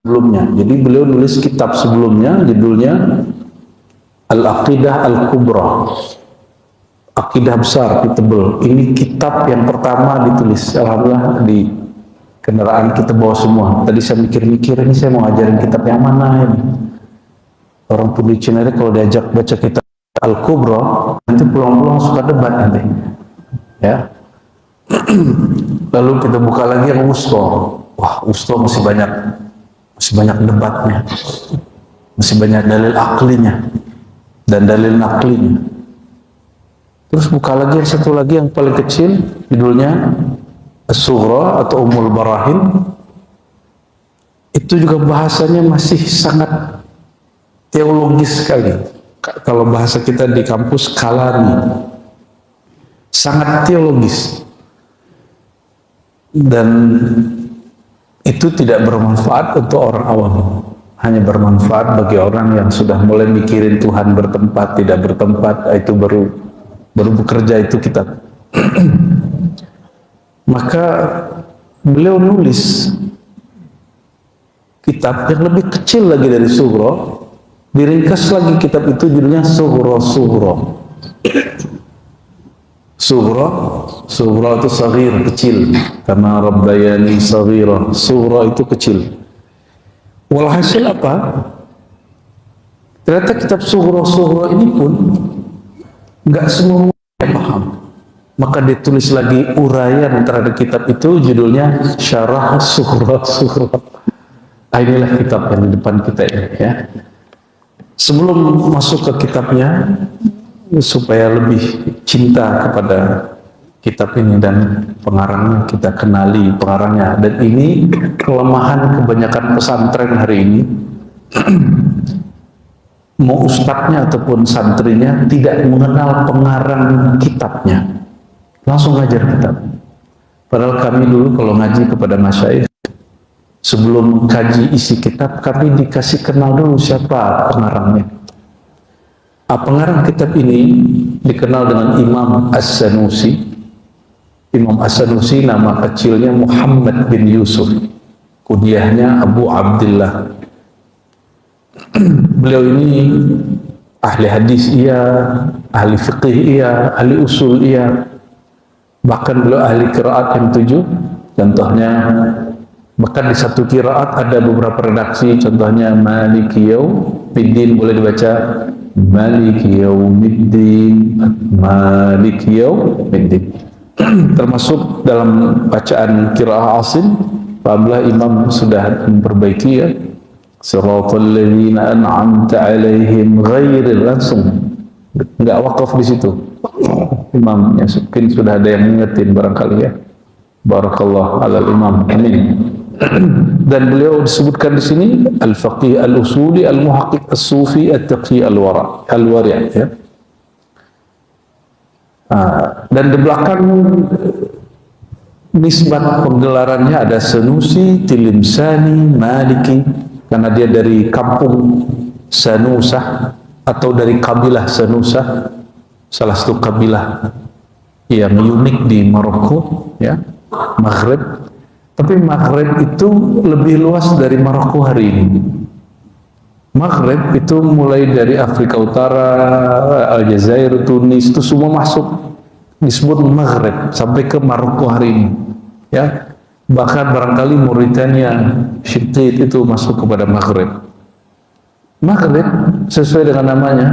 sebelumnya. Jadi beliau nulis kitab sebelumnya, judulnya Al-Aqidah Al-Kubra, Akidah Besar, tebel. Ini kitab yang pertama ditulis, alhamdulillah, di kendaraan kita bawa semua. Tadi saya mikir-mikir, ini saya mau ajarin kitab yang mana ini. Orang pun di Cina kalau diajak baca kitab Al-Kubra, nanti pulang-pulang suka debat nanti. Ya. Lalu kita buka lagi yang Wusto. Wah, Wusto masih banyak debatnya, masih banyak dalil aklinya dan dalil naklinya. Terus buka lagi yang satu lagi yang paling kecil, judulnya As-Sughra atau Ummul Barahin. Itu juga bahasanya masih sangat teologis sekali. Kalau bahasa kita di kampus kalami, sangat teologis. Dan itu tidak bermanfaat untuk orang awam, hanya bermanfaat bagi orang yang sudah mulai mikirin Tuhan bertempat, tidak bertempat, itu baru bekerja itu kitab. Maka beliau nulis kitab yang lebih kecil lagi dari Sughra, diringkas lagi kitab itu judulnya Sughra. Sughra itu saghir, kecil, karena Rabbayani saghira. Sughra itu kecil. Walhasil apa? Ternyata kitab Sughra ini pun nggak semua yang paham. Maka ditulis lagi uraian terhadap kitab itu, judulnya Syarah Sughra. Inilah kitab yang di depan kita ini, ya. Sebelum masuk ke kitabnya, supaya lebih cinta kepada kitab ini dan pengarangnya, kita kenali pengarangnya. Dan ini kelemahan kebanyakan pesantren hari ini. Mau ustadznya ataupun santrinya tidak mengenal pengarang kitabnya, langsung ngajar kitab. Padahal kami dulu kalau ngaji kepada masyaikh, sebelum kaji isi kitab, kami dikasih kenal dulu siapa pengarangnya. Pengarang kitab ini dikenal dengan Imam As-Sanusi. Imam As-Sanusi nama kecilnya Muhammad bin Yusuf, kunyahnya Abu Abdullah. Beliau ini ahli hadis iya, ahli fiqih iya, ahli usul iya, bahkan beliau ahli qiraat yang 7. Contohnya, bahkan di satu qiraat ada beberapa redaksi, contohnya Maliki Yaumiddin, boleh dibaca Maliki Yaumiddin, Maliki Yaumiddin. Termasuk dalam bacaan qiraah Asim, apabila imam sudah memperbaiki, ya, Siratal ladzina an'amta 'alaihim ghairil, langsung enggak wakaf di situ. Imamnya mungkin sudah ada yang mengingetin barangkali, ya. Barakallah alal imam. Amin. Dan beliau disebutkan di sini al-faqih al-usuli al-muhaqqiq as-sufi at-taqi al-wari', ya. Dan di belakang nisbat penggelarannya ada Sanusi, Tilimsani, Maliki, karena dia dari kampung Sanusah atau dari kabilah Sanusah, salah satu kabilah yang unik di Maroko, ya, Maghrib. Tapi Maghrib itu lebih luas dari Maroko hari ini. Maghrib itu mulai dari Afrika Utara, Aljazair, Tunis, itu semua masuk, disebut Maghrib, sampai ke Maroko hari ini, ya. Bahkan barangkali Mauritania, Syinqit itu masuk kepada Maghrib. Maghrib sesuai dengan namanya,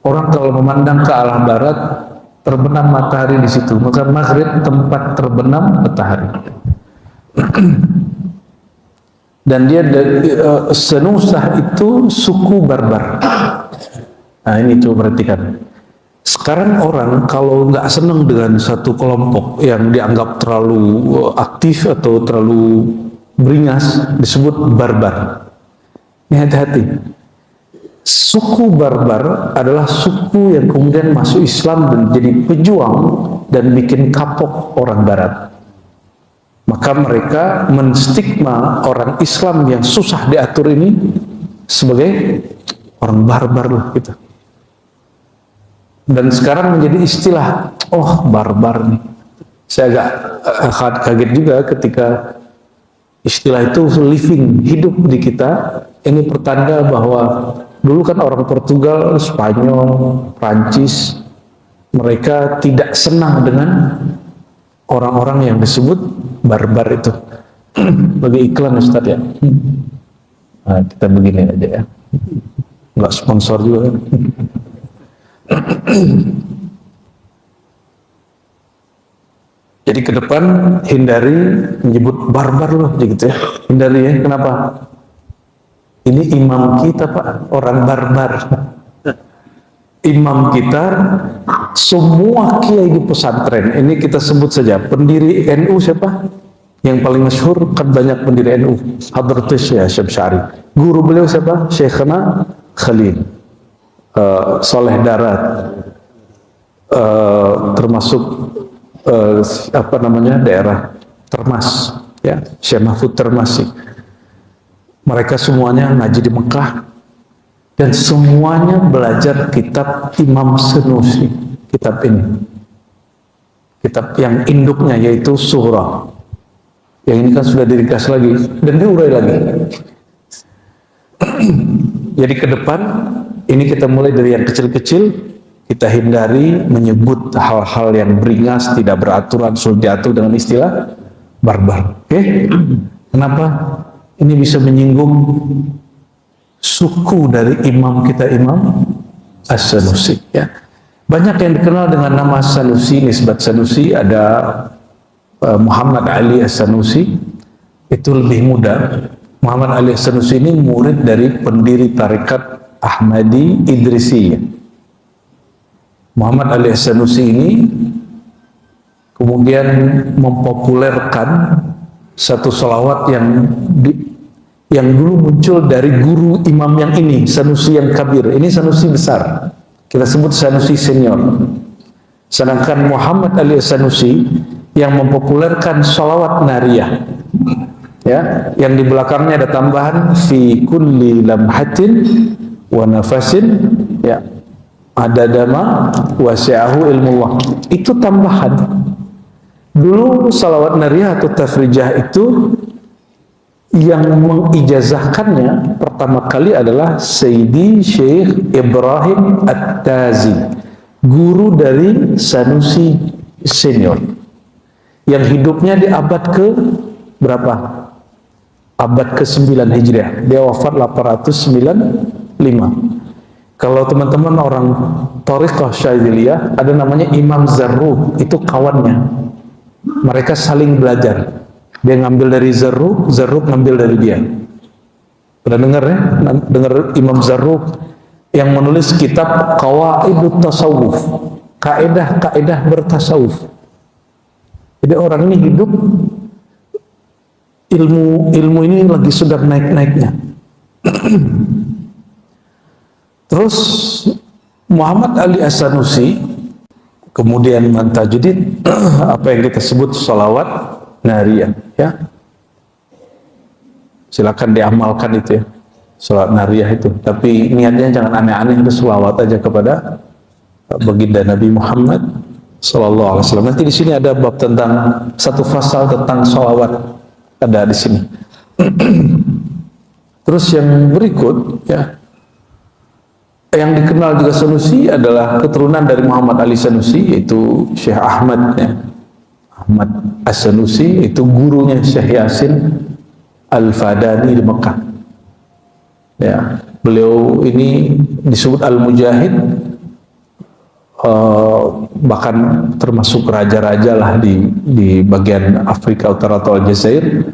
orang kalau memandang ke arah barat, terbenam matahari di situ, maka Maghrib tempat terbenam matahari. Dan dia dari Senusah itu suku Barbar. Nah, ini coba perhatikan. Sekarang orang kalau nggak senang dengan satu kelompok yang dianggap terlalu aktif atau terlalu beringas, disebut barbar. Ini hati-hati. Suku Barbar adalah suku yang kemudian masuk Islam dan jadi pejuang dan bikin kapok orang Barat. Maka mereka menstigma orang Islam yang susah diatur ini sebagai orang barbar loh, gitu. Dan sekarang menjadi istilah, oh barbar nih. Saya agak kaget juga ketika Istilah itu living, hidup di kita. Ini pertanda bahwa dulu kan orang Portugal, Spanyol, Prancis, mereka tidak senang dengan orang-orang yang disebut barbar itu. Bagi iklan Ustaz ya. Nah, kita begini aja ya. Nggak sponsor juga kan. Jadi ke depan hindari menyebut barbar loh gitu ya. Hindari ya. Kenapa? Ini imam kita Pak, orang barbar. Imam kita, semua kiai di pesantren, ini kita sebut saja, pendiri NU siapa? Yang paling masyhur kan banyak pendiri NU, Hadratus Syekh Syarif. Guru beliau siapa? Syekhna Khalil, Soleh Darat, termasuk apa namanya daerah Termas, ya Syekh Mahfud Termasi. Mereka semuanya ngaji di Mekah dan semuanya belajar kitab Imam Sanusi, kitab ini, kitab yang induknya yaitu Surah. Yang ini kan sudah diringkas lagi dan diurai lagi. Jadi ke depan ini kita mulai dari yang kecil-kecil. Kita hindari menyebut hal-hal yang beringas, tidak beraturan, sulit diatur dengan istilah barbar. Oke? Kenapa? Ini bisa menyinggung suku dari imam kita, Imam As-Sanusi. Ya. Banyak yang dikenal dengan nama Sanusi, nisbat Sanusi. Ada Muhammad Ali As-Sanusi, itu lebih muda. Muhammad Ali As-Sanusi ini murid dari pendiri tarekat Ahmadi Idrisi. Muhammad Ali As-Sanusi ini kemudian mempopulerkan satu salawat yang dulu muncul dari guru imam yang ini, Sanusi yang kabir. Ini Sanusi besar, kita sebut Sanusi senior. Sedangkan Muhammad Ali As-Sanusi yang mempopulerkan salawat nariyah, ya, yang di belakangnya ada tambahan fi kulli lamhatin wa nafasin, ya, ada dama wasi'ahu ilmullah. Itu tambahan. Dulu salawat nariyah atau tafrijah itu yang mengijazahkannya pertama kali adalah Sayyidi Syekh Ibrahim At-Tazi, guru dari Sanusi senior, yang hidupnya di abad ke berapa? Abad ke-9 Hijriah. Dia wafat 895. Kalau teman-teman orang Thariqah Syadziliyah, ada namanya Imam Zarruq, itu kawannya. Mereka saling belajar. Dia ngambil dari Zarruq, Zarruq ngambil dari dia. Pernah dengar ya? Dengar Imam Zarruq yang menulis kitab Qawaidut Tasawuf, kaidah-kaidah bertasawuf. Jadi orang ini hidup, ilmu ini lagi sedang naik-naiknya. Terus Muhammad Ali As-Sanusi kemudian mentajwid apa yang kita sebut salawat nariyah, ya. Silakan diamalkan itu ya, salawat nariyah itu. Tapi niatnya jangan aneh-aneh, itu salawat aja kepada baginda Nabi Muhammad Sallallahu Alaihi Wasallam. Nanti di sini ada bab tentang satu pasal tentang salawat, ada di sini. Terus yang berikut, ya, yang dikenal juga Sanusi adalah keturunan dari Muhammad Ali Sanusi, yaitu Syekh Ahmad, ya. Ahmad As-Sanusi itu gurunya Syekh Yasin Al-Fadani di Mekah. Ya, beliau ini disebut Al-Mujahid, bahkan termasuk raja-raja lah di bagian Afrika Utara atau Aljazair.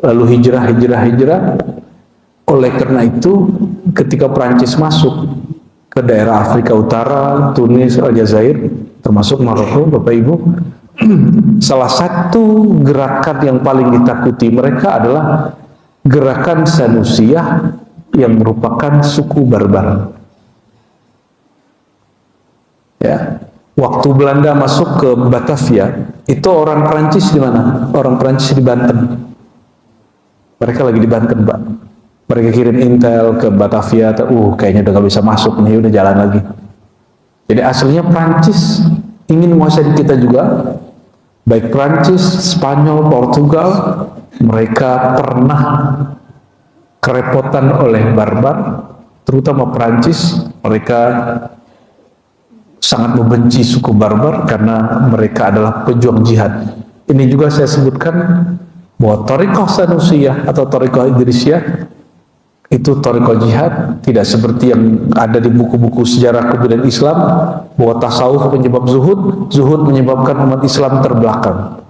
Lalu hijrah. Oleh karena itu, ketika Prancis masuk ke daerah Afrika Utara, Tunis, Aljazair, termasuk Maroko, Bapak Ibu, salah satu gerakan yang paling ditakuti mereka adalah gerakan Sanusiyah yang merupakan suku barbar. Ya, waktu Belanda masuk ke Batavia, itu orang Prancis di mana? Orang Prancis di Banten. Mereka lagi di Banten, Pak. Mereka kirim intel ke Batavia, kayaknya udah gak bisa masuk nih, udah jalan lagi. Jadi aslinya Prancis ingin menguasai kita juga, baik Prancis, Spanyol, Portugal, mereka pernah kerepotan oleh barbar, terutama Perancis. Mereka sangat membenci suku barbar karena mereka adalah pejuang jihad. Ini juga saya sebutkan bahwa Thariqah Sanusiyah atau Thariqah Idrisiyah itu Thariqah jihad, tidak seperti yang ada di buku-buku sejarah kebudayaan Islam bahwa tasawuf menyebab zuhud, zuhud menyebabkan umat Islam terbelakang.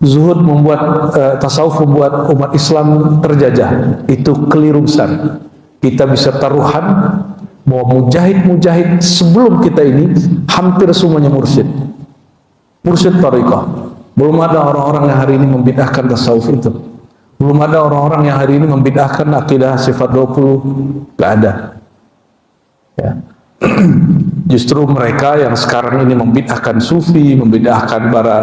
Zuhud membuat tasawuf membuat umat Islam terjajah. Itu keliru besar. Kita bisa taruhan bahwa mujahid-mujahid sebelum kita ini hampir semuanya mursyid tariqah. Belum ada orang-orang yang hari ini membid'ahkan tasawuf itu. Belum ada orang-orang yang hari ini membid'ahkan akidah sifat 20. Gak ada. Ya. Justru mereka yang sekarang ini membid'ahkan sufi, membid'ahkan para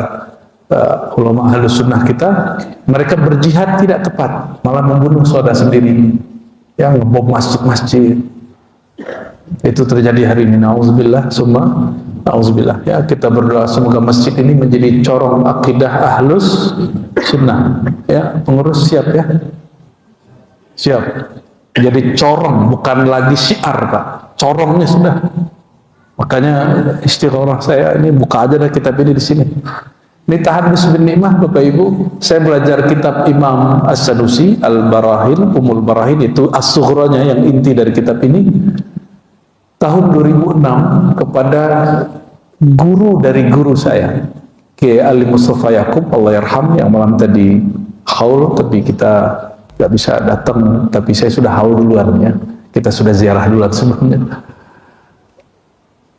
ulama ahlus sunnah kita, mereka berjihad tidak tepat, malah membunuh saudara sendiri, yang ngebom masjid-masjid. Itu terjadi hari ini. Nauzubillah, summa nauzubillah. Ya, kita berdoa semoga masjid ini menjadi corong akidah ahlus sunnah. Ya, pengurus siap ya, siap. Jadi corong, bukan lagi syiar Pak, corongnya sudah. Makanya istigharah saya ini buka aja dah kitab ini di sini. Ini Tahaddus bin Ni'mah Bapak Ibu. Saya belajar kitab Imam As-Sanusi Al-Barahin, Umul Barahin, itu as-sughranya yang inti dari kitab ini, tahun 2006 kepada guru dari guru saya, Kiai Ali Mustafa Yakub Allah yarham, yang malam tadi haul tapi kita gak bisa datang, tapi saya sudah haul duluan ya, kita sudah ziarah duluan sebelumnya,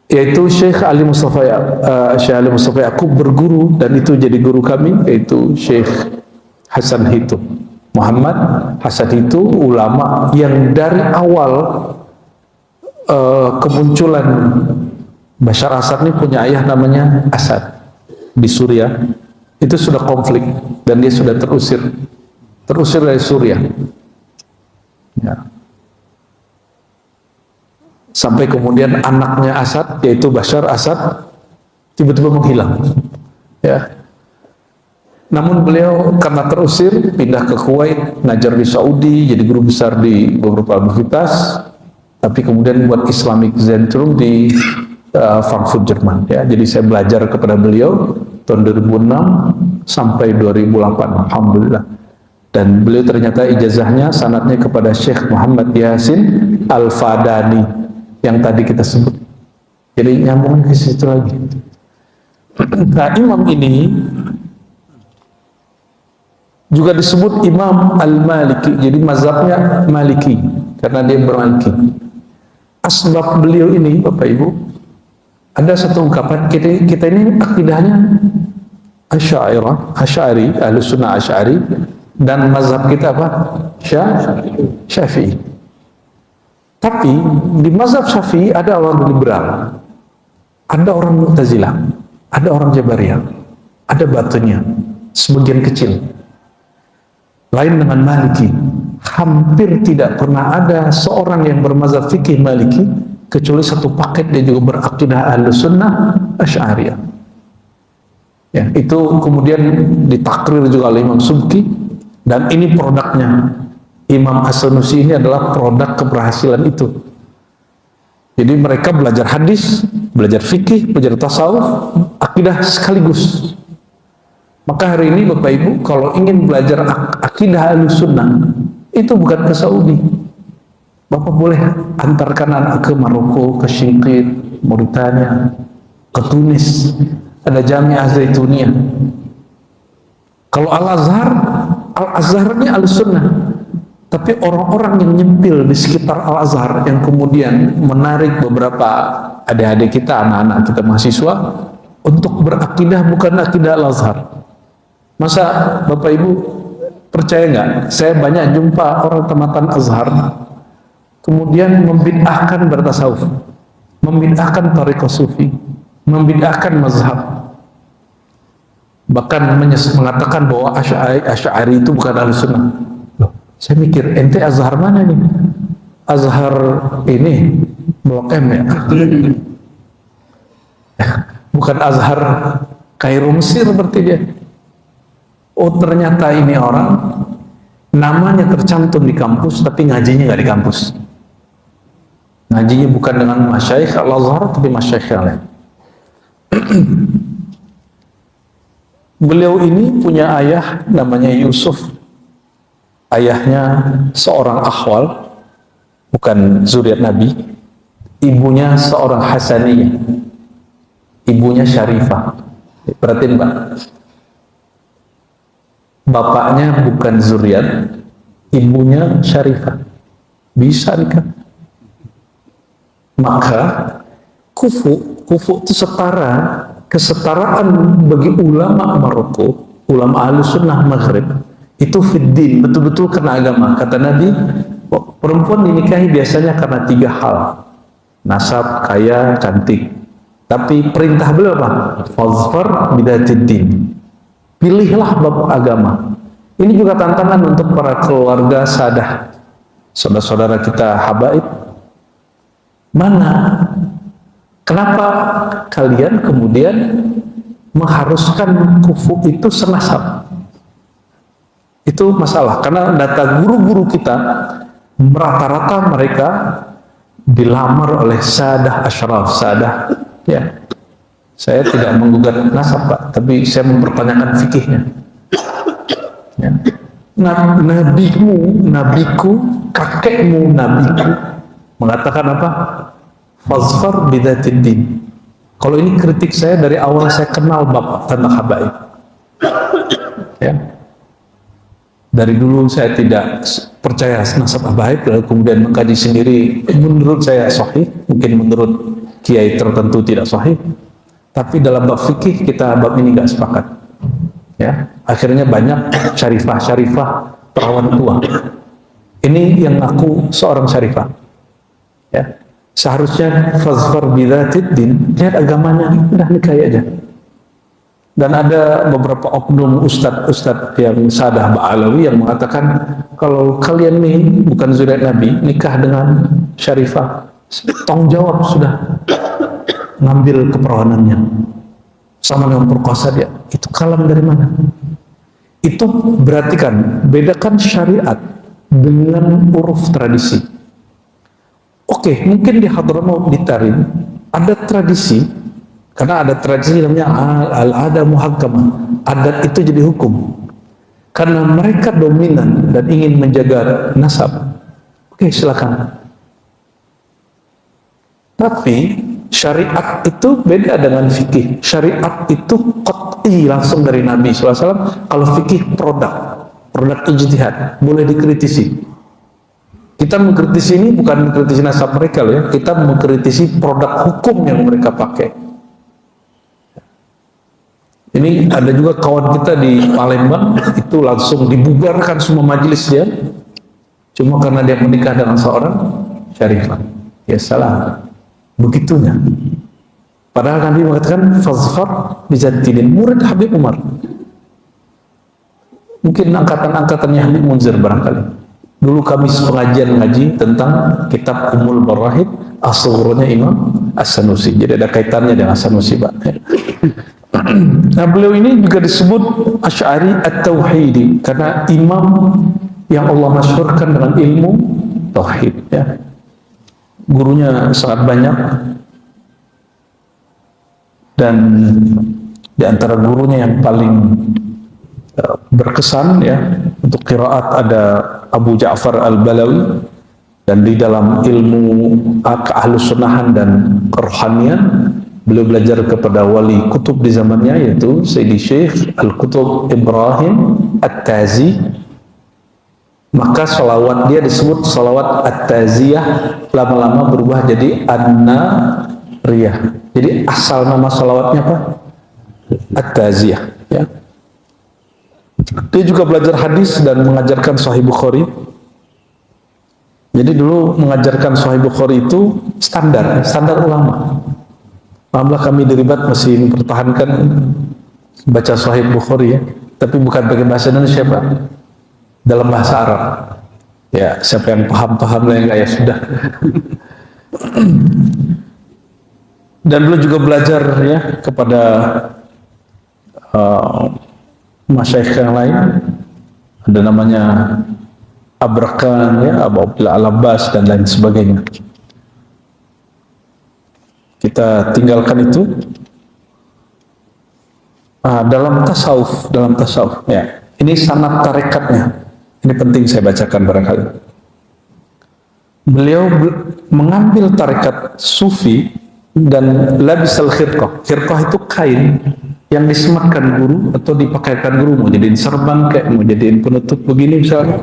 yaitu Syekh Ali Mustafa Yakub berguru, dan itu jadi guru kami, yaitu Syekh Hasan Hitu, Muhammad Hasan Hitu, ulama yang dari awal kemunculan Bashar Assad ini punya ayah namanya Asad di Suriah, itu sudah konflik dan dia sudah terusir dari Suriah ya. Sampai kemudian anaknya Asad, yaitu Bashar Assad, tiba-tiba menghilang ya. Namun beliau karena terusir pindah ke Kuwait, ngajar di Saudi, jadi guru besar di beberapa universitas, tapi kemudian buat Islamic Zentrum di Frankfurt, Jerman ya. Jadi saya belajar kepada beliau tahun 2006 sampai 2008, alhamdulillah. Dan beliau ternyata ijazahnya sanadnya kepada Syekh Muhammad Yasin Al-Fadani yang tadi kita sebut. Jadi nyambung ke situ lagi. Nah, imam ini juga disebut Imam Al-Maliki. Jadi mazhabnya Maliki karena dia bermaliki. Asbab beliau ini Bapak Ibu, ada satu ungkapan, kita ini akidahnya Asy'ari, Ahlus Sunnah Asy'ari, dan mazhab kita apa? Syafi'i. Tapi di mazhab Syafi'i ada orang liberal, ada orang Mu'tazilah, ada orang Jabariyah, ada Batiniah, sebagian kecil. Lain dengan Maliki, hampir tidak pernah ada seorang yang bermazhab fikih Maliki kecuali satu paket dia juga berakidah Ahlus Sunnah Asy'ariyah. Ya, itu kemudian ditakrir juga oleh Imam Subki, dan ini produknya. Imam As-Sanusi ini adalah produk keberhasilan itu. Jadi mereka belajar hadis, belajar fikih, belajar tasawuf, akidah sekaligus. Maka hari ini Bapak Ibu kalau ingin belajar akidah Ahlus Sunnah, itu bukan ke Saudi. Bapak boleh antarkan anak ke Maroko, ke Shinqit, Mauritania, ke Tunis, ada Jami'ah Zaituniyah. Kalau Al-Azhar ini Ahlus Sunnah. Tapi orang-orang yang nyempil di sekitar Al-Azhar yang kemudian menarik beberapa adik-adik kita, anak-anak kita mahasiswa untuk berakidah bukan akidah Al-Azhar. Masa Bapak Ibu percaya nggak? Saya banyak jumpa orang tamatan Azhar kemudian membid'ahkan bertasawuf, membid'ahkan thariqah sufi, membid'ahkan mazhab, bahkan mengatakan bahwa Asy'ari itu bukan Ahlus Sunnah. Saya mikir, ente Azhar mana nih? Azhar ini Blok M ya? Bukan Azhar Kairo Mesir berarti dia. Oh ternyata ini orang namanya tercantum di kampus tapi ngajinya nggak di kampus. Ngajinya bukan dengan masyayikh Al-Azhar tapi masyayikh yang lain. Beliau ini punya ayah namanya Yusuf. Ayahnya seorang akhwal, bukan zuriat Nabi. Ibunya seorang Hasaniyah. Ibunya Syarifah. Perhatiin Mbak. Bapaknya bukan zuriat, ibunya Syarifah. Bisa nikah. Maka kufu itu kesetaraan bagi ulama Maroko, ulama Ahlussunnah Maghrib itu fiddin, betul-betul karena agama. Kata Nabi, perempuan dinikahi biasanya karena 3 hal: nasab, kaya, cantik. Tapi perintah beliau apa? Fazfar bidatiddin. Pilihlah bab agama. Ini juga tantangan untuk para keluarga sadah, saudara-saudara kita habaib. Mana? Kenapa kalian kemudian mengharuskan kufu itu senasab? Itu masalah, karena data guru-guru kita rata-rata mereka dilamar oleh sadah asyraf, sadah ya. Saya tidak menggugat nasab Pak, tapi saya mempertanyakan fikihnya ya. Nabiku, kakekmu nabiku mengatakan apa? Fazfar bidatiddin. Kalau ini kritik saya dari awal saya kenal Bapak tentang habaib ya. Dari dulu saya tidak percaya nasab habaib, lalu kemudian mengkaji sendiri. Menurut saya sahih, mungkin menurut kiai tertentu tidak sahih, tapi dalam bab fikih kita bab ini nggak sepakat ya. Akhirnya banyak syarifah perawan tua. Ini yang aku seorang syarifah ya. Seharusnya fazfar bidatiddin, lihat agamanya, udah nikahi aja. Dan ada beberapa oknum ustadz yang sadah Ba'alawi yang mengatakan kalau kalian nih bukan zuriat Nabi, nikah dengan syarifah, tanggung jawab sudah, ngambil keperawanannya, sama dengan perkosa dia. Itu kalam dari mana? Itu berarti kan bedakan syariat dengan uruf tradisi. Oke, mungkin di Hadramaut di Tarim ada tradisi, karena ada tradisi namanya al-ada muhakkamah, adat itu jadi hukum karena mereka dominan dan ingin menjaga nasab. Oke, silakan. Tapi syariat itu beda dengan fikih. Syariat itu qat'i, langsung dari Nabi SAW. Kalau fikih produk ijtihad, boleh dikritisi. Kita mengkritisi ini bukan mengkritisi nasab mereka loh ya, kita mengkritisi produk hukum yang mereka pakai. Ini ada juga kawan kita di Palembang, itu langsung dibubarkan semua majelis dia, cuma karena dia menikah dengan seorang syarifah. Ya salah, begitunya. Padahal Nabi mengatakan fazfar bijatidin, murid Habib Umar. Mungkin angkatan-angkatannya Habib Munzir barangkali. Dulu kami pengajian ngaji tentang kitab Ummul Barahid, as-Sughronya Imam As-Sanusi. Jadi ada kaitannya dengan Sanusi, Pak. Nah, beliau ini juga disebut Asy'ari At-Tauhidi karena imam yang Allah masyhurkan dengan ilmu tauhid ya. Gurunya sangat banyak, dan di antara gurunya yang paling berkesan ya untuk qiraat ada Abu Ja'far Al-Balawi, dan di dalam ilmu keahlussunnahan dan kerohanian beliau belajar kepada wali kutub di zamannya, yaitu Sayyidi Syekh Al-Qutub Ibrahim At-Tazi. Maka salawat dia disebut salawat At-Taziyah, lama-lama berubah jadi An-Nariyah. Jadi asal nama salawatnya apa? At-Taziyah ya. Dia juga belajar hadis dan mengajarkan Sahih Bukhari. Jadi dulu mengajarkan Sahih Bukhari itu standar ulama. Alhamdulillah kami di Ribat masih mempertahankan baca Sahih Bukhari ya, tapi bukan pakai bahasa Indonesia Pak, dalam bahasa Arab. Ya, siapa yang paham lah, yang ya sudah. Dan beliau juga belajar ya kepada masyayikh yang lain, ada namanya Abrakan, ya, Abu Abdullah Al-Abbas dan lain sebagainya. Kita tinggalkan itu. Dalam tasawuf, ya. Ini sanad tarekatnya. Ini penting saya bacakan barangkali. Beliau mengambil tarekat sufi dan labisal khirqah. Khirqah itu kain yang disematkan guru atau dipakaikan guru, mau jadiin serban kayak mau jadiin penutup begini misalnya,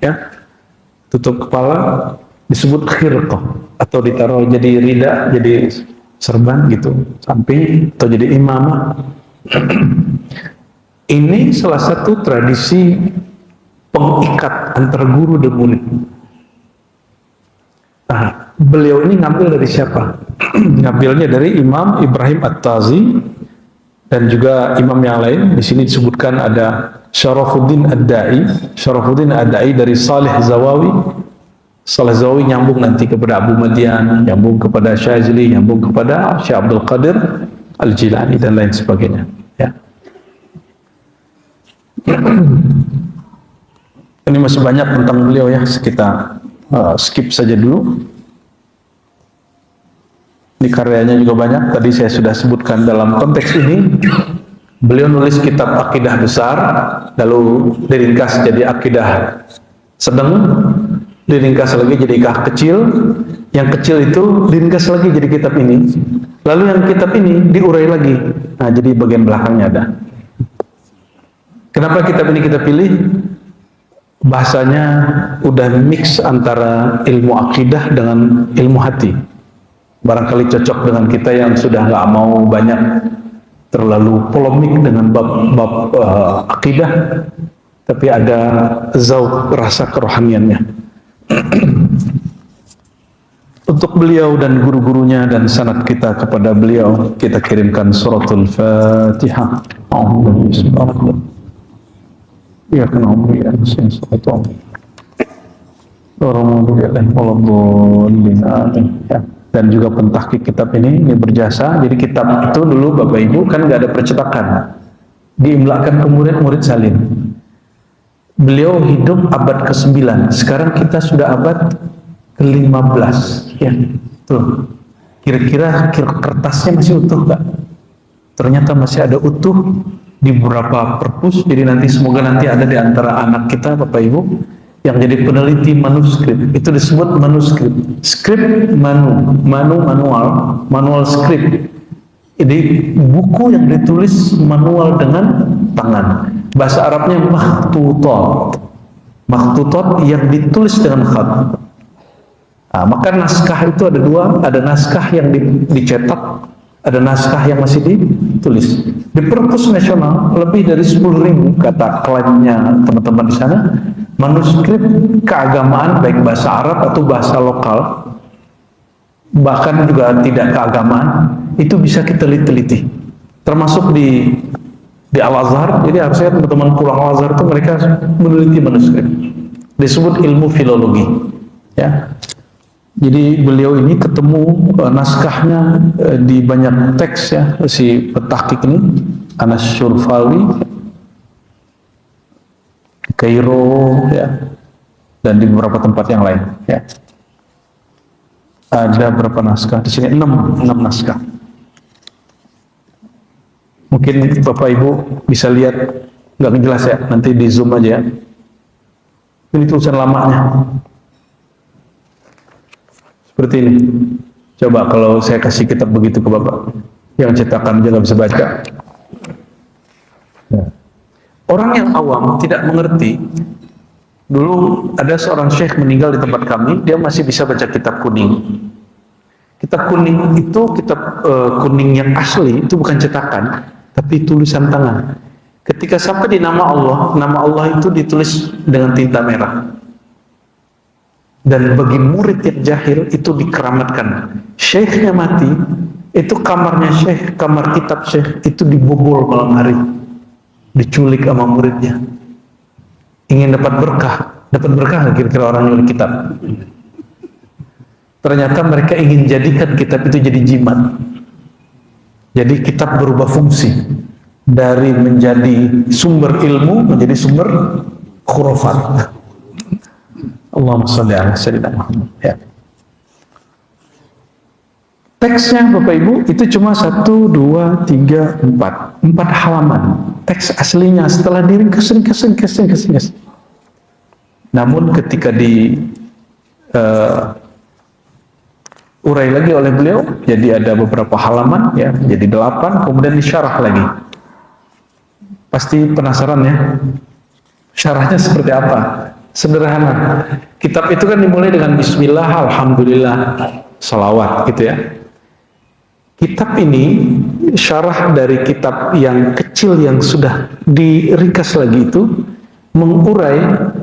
ya, tutup kepala disebut khirqah, atau ditaruh jadi rida, jadi serban gitu samping, atau jadi imamah. Ini salah satu tradisi pengikat antara guru dan murid. Beliau ini ngambil dari siapa? Ngambilnya dari Imam Ibrahim At-Tazi dan juga imam yang lain. Di sini disebutkan ada Syarafuddin Ad-Da'i. Syarafuddin Ad-Da'i dari Salih Zawawi. Salih Zawawi nyambung nanti kepada Abu Madian, nyambung kepada Syazili, nyambung kepada Syekh Abdul Qadir Al-Jilani dan lain sebagainya. Ya. Ini masih banyak tentang beliau ya, kita skip saja dulu. Ini karyanya juga banyak, tadi saya sudah sebutkan. Dalam konteks ini beliau nulis kitab akidah besar, lalu diringkas jadi akidah sedang, diringkas lagi jadi akidah kecil, yang kecil itu diringkas lagi jadi kitab ini, lalu yang kitab ini diurai lagi. Nah, jadi bagian belakangnya ada. Kenapa kitab ini kita pilih? Bahasanya udah mix antara ilmu akidah dengan ilmu hati. Barangkali cocok dengan kita yang sudah nggak mau banyak terlalu polemik dengan bab akidah, tapi ada zauq, rasa kerohaniannya. Untuk beliau dan guru-gurunya dan sanad kita kepada beliau, kita kirimkan suratul Fatihah. Ya kena umri ya, mesin suatu orang ya. Dan juga pentahqiq kitab ini berjasa. Jadi kitab itu dulu Bapak Ibu kan nggak ada percetakan, diimlakan ke murid-murid salin. Beliau hidup abad ke-9, sekarang kita sudah abad ke-15 ya. Tuh, kira-kira kertasnya masih utuh nggak? Ternyata masih ada utuh di beberapa perpus. Jadi nanti semoga nanti ada di antara anak kita Bapak Ibu yang jadi peneliti manuskrip. Itu disebut manuskrip. Skrip manual skrip. Jadi buku yang ditulis manual dengan tangan. Bahasa Arabnya makhtutat. Makhtutat yang ditulis dengan khat. Maka naskah itu ada dua, ada naskah yang dicetak, ada naskah yang masih ditulis. Di perpus nasional lebih dari 10.000 kata klaimnya teman-teman di sana, manuskrip keagamaan baik bahasa Arab atau bahasa lokal, bahkan juga tidak keagamaan, itu bisa kita teliti. Termasuk di Al-Azhar. Jadi harusnya teman-teman pulang Al-Azhar itu mereka meneliti manuskrip. Disebut ilmu filologi. Ya. Jadi beliau ini ketemu naskahnya di banyak teks ya, si petahqiq ini, Anas Syurfawi, Kairo ya, dan di beberapa tempat yang lain ya. Ada berapa naskah? Di sini 6 naskah. Mungkin Bapak Ibu bisa lihat, nggak jelas ya, nanti di zoom aja ya. Ini tulisan lamanya. Seperti ini. Coba kalau saya kasih kitab begitu ke Bapak, yang cetakan aja nggak bisa baca. Ya. Orang yang awam tidak mengerti. Dulu ada seorang syekh meninggal di tempat kami, dia masih bisa baca kitab kuning. Kitab kuning itu kitab kuning yang asli, itu bukan cetakan, tapi tulisan tangan. Ketika sampai di nama Allah itu ditulis dengan tinta merah. Dan bagi murid yang jahil itu dikeramatkan. Syekhnya mati, itu kamarnya syekh, kamar kitab syekh itu dibobol malam hari, diculik sama muridnya. Ingin dapat berkah kira-kira orang nyulik kitab. Ternyata mereka ingin jadikan kitab itu jadi jimat. Jadi kitab berubah fungsi. dari menjadi sumber ilmu menjadi sumber khurafat. Allahumma sholli ala sayyidina Muhammad. Ya. Teksnya Bapak Ibu itu cuma 1, 2, 3, 4 halaman. Teks aslinya setelah diringkas. Namun ketika di urai lagi oleh beliau, jadi ada beberapa halaman, ya, jadi 8, kemudian disyarah lagi. Pasti penasaran ya, syarahnya seperti apa? Sederhana. Kitab itu kan dimulai dengan Bismillah, Alhamdulillah, salawat, gitu ya. Kitab ini, syarah dari kitab yang kecil yang sudah diringkas lagi itu, mengurai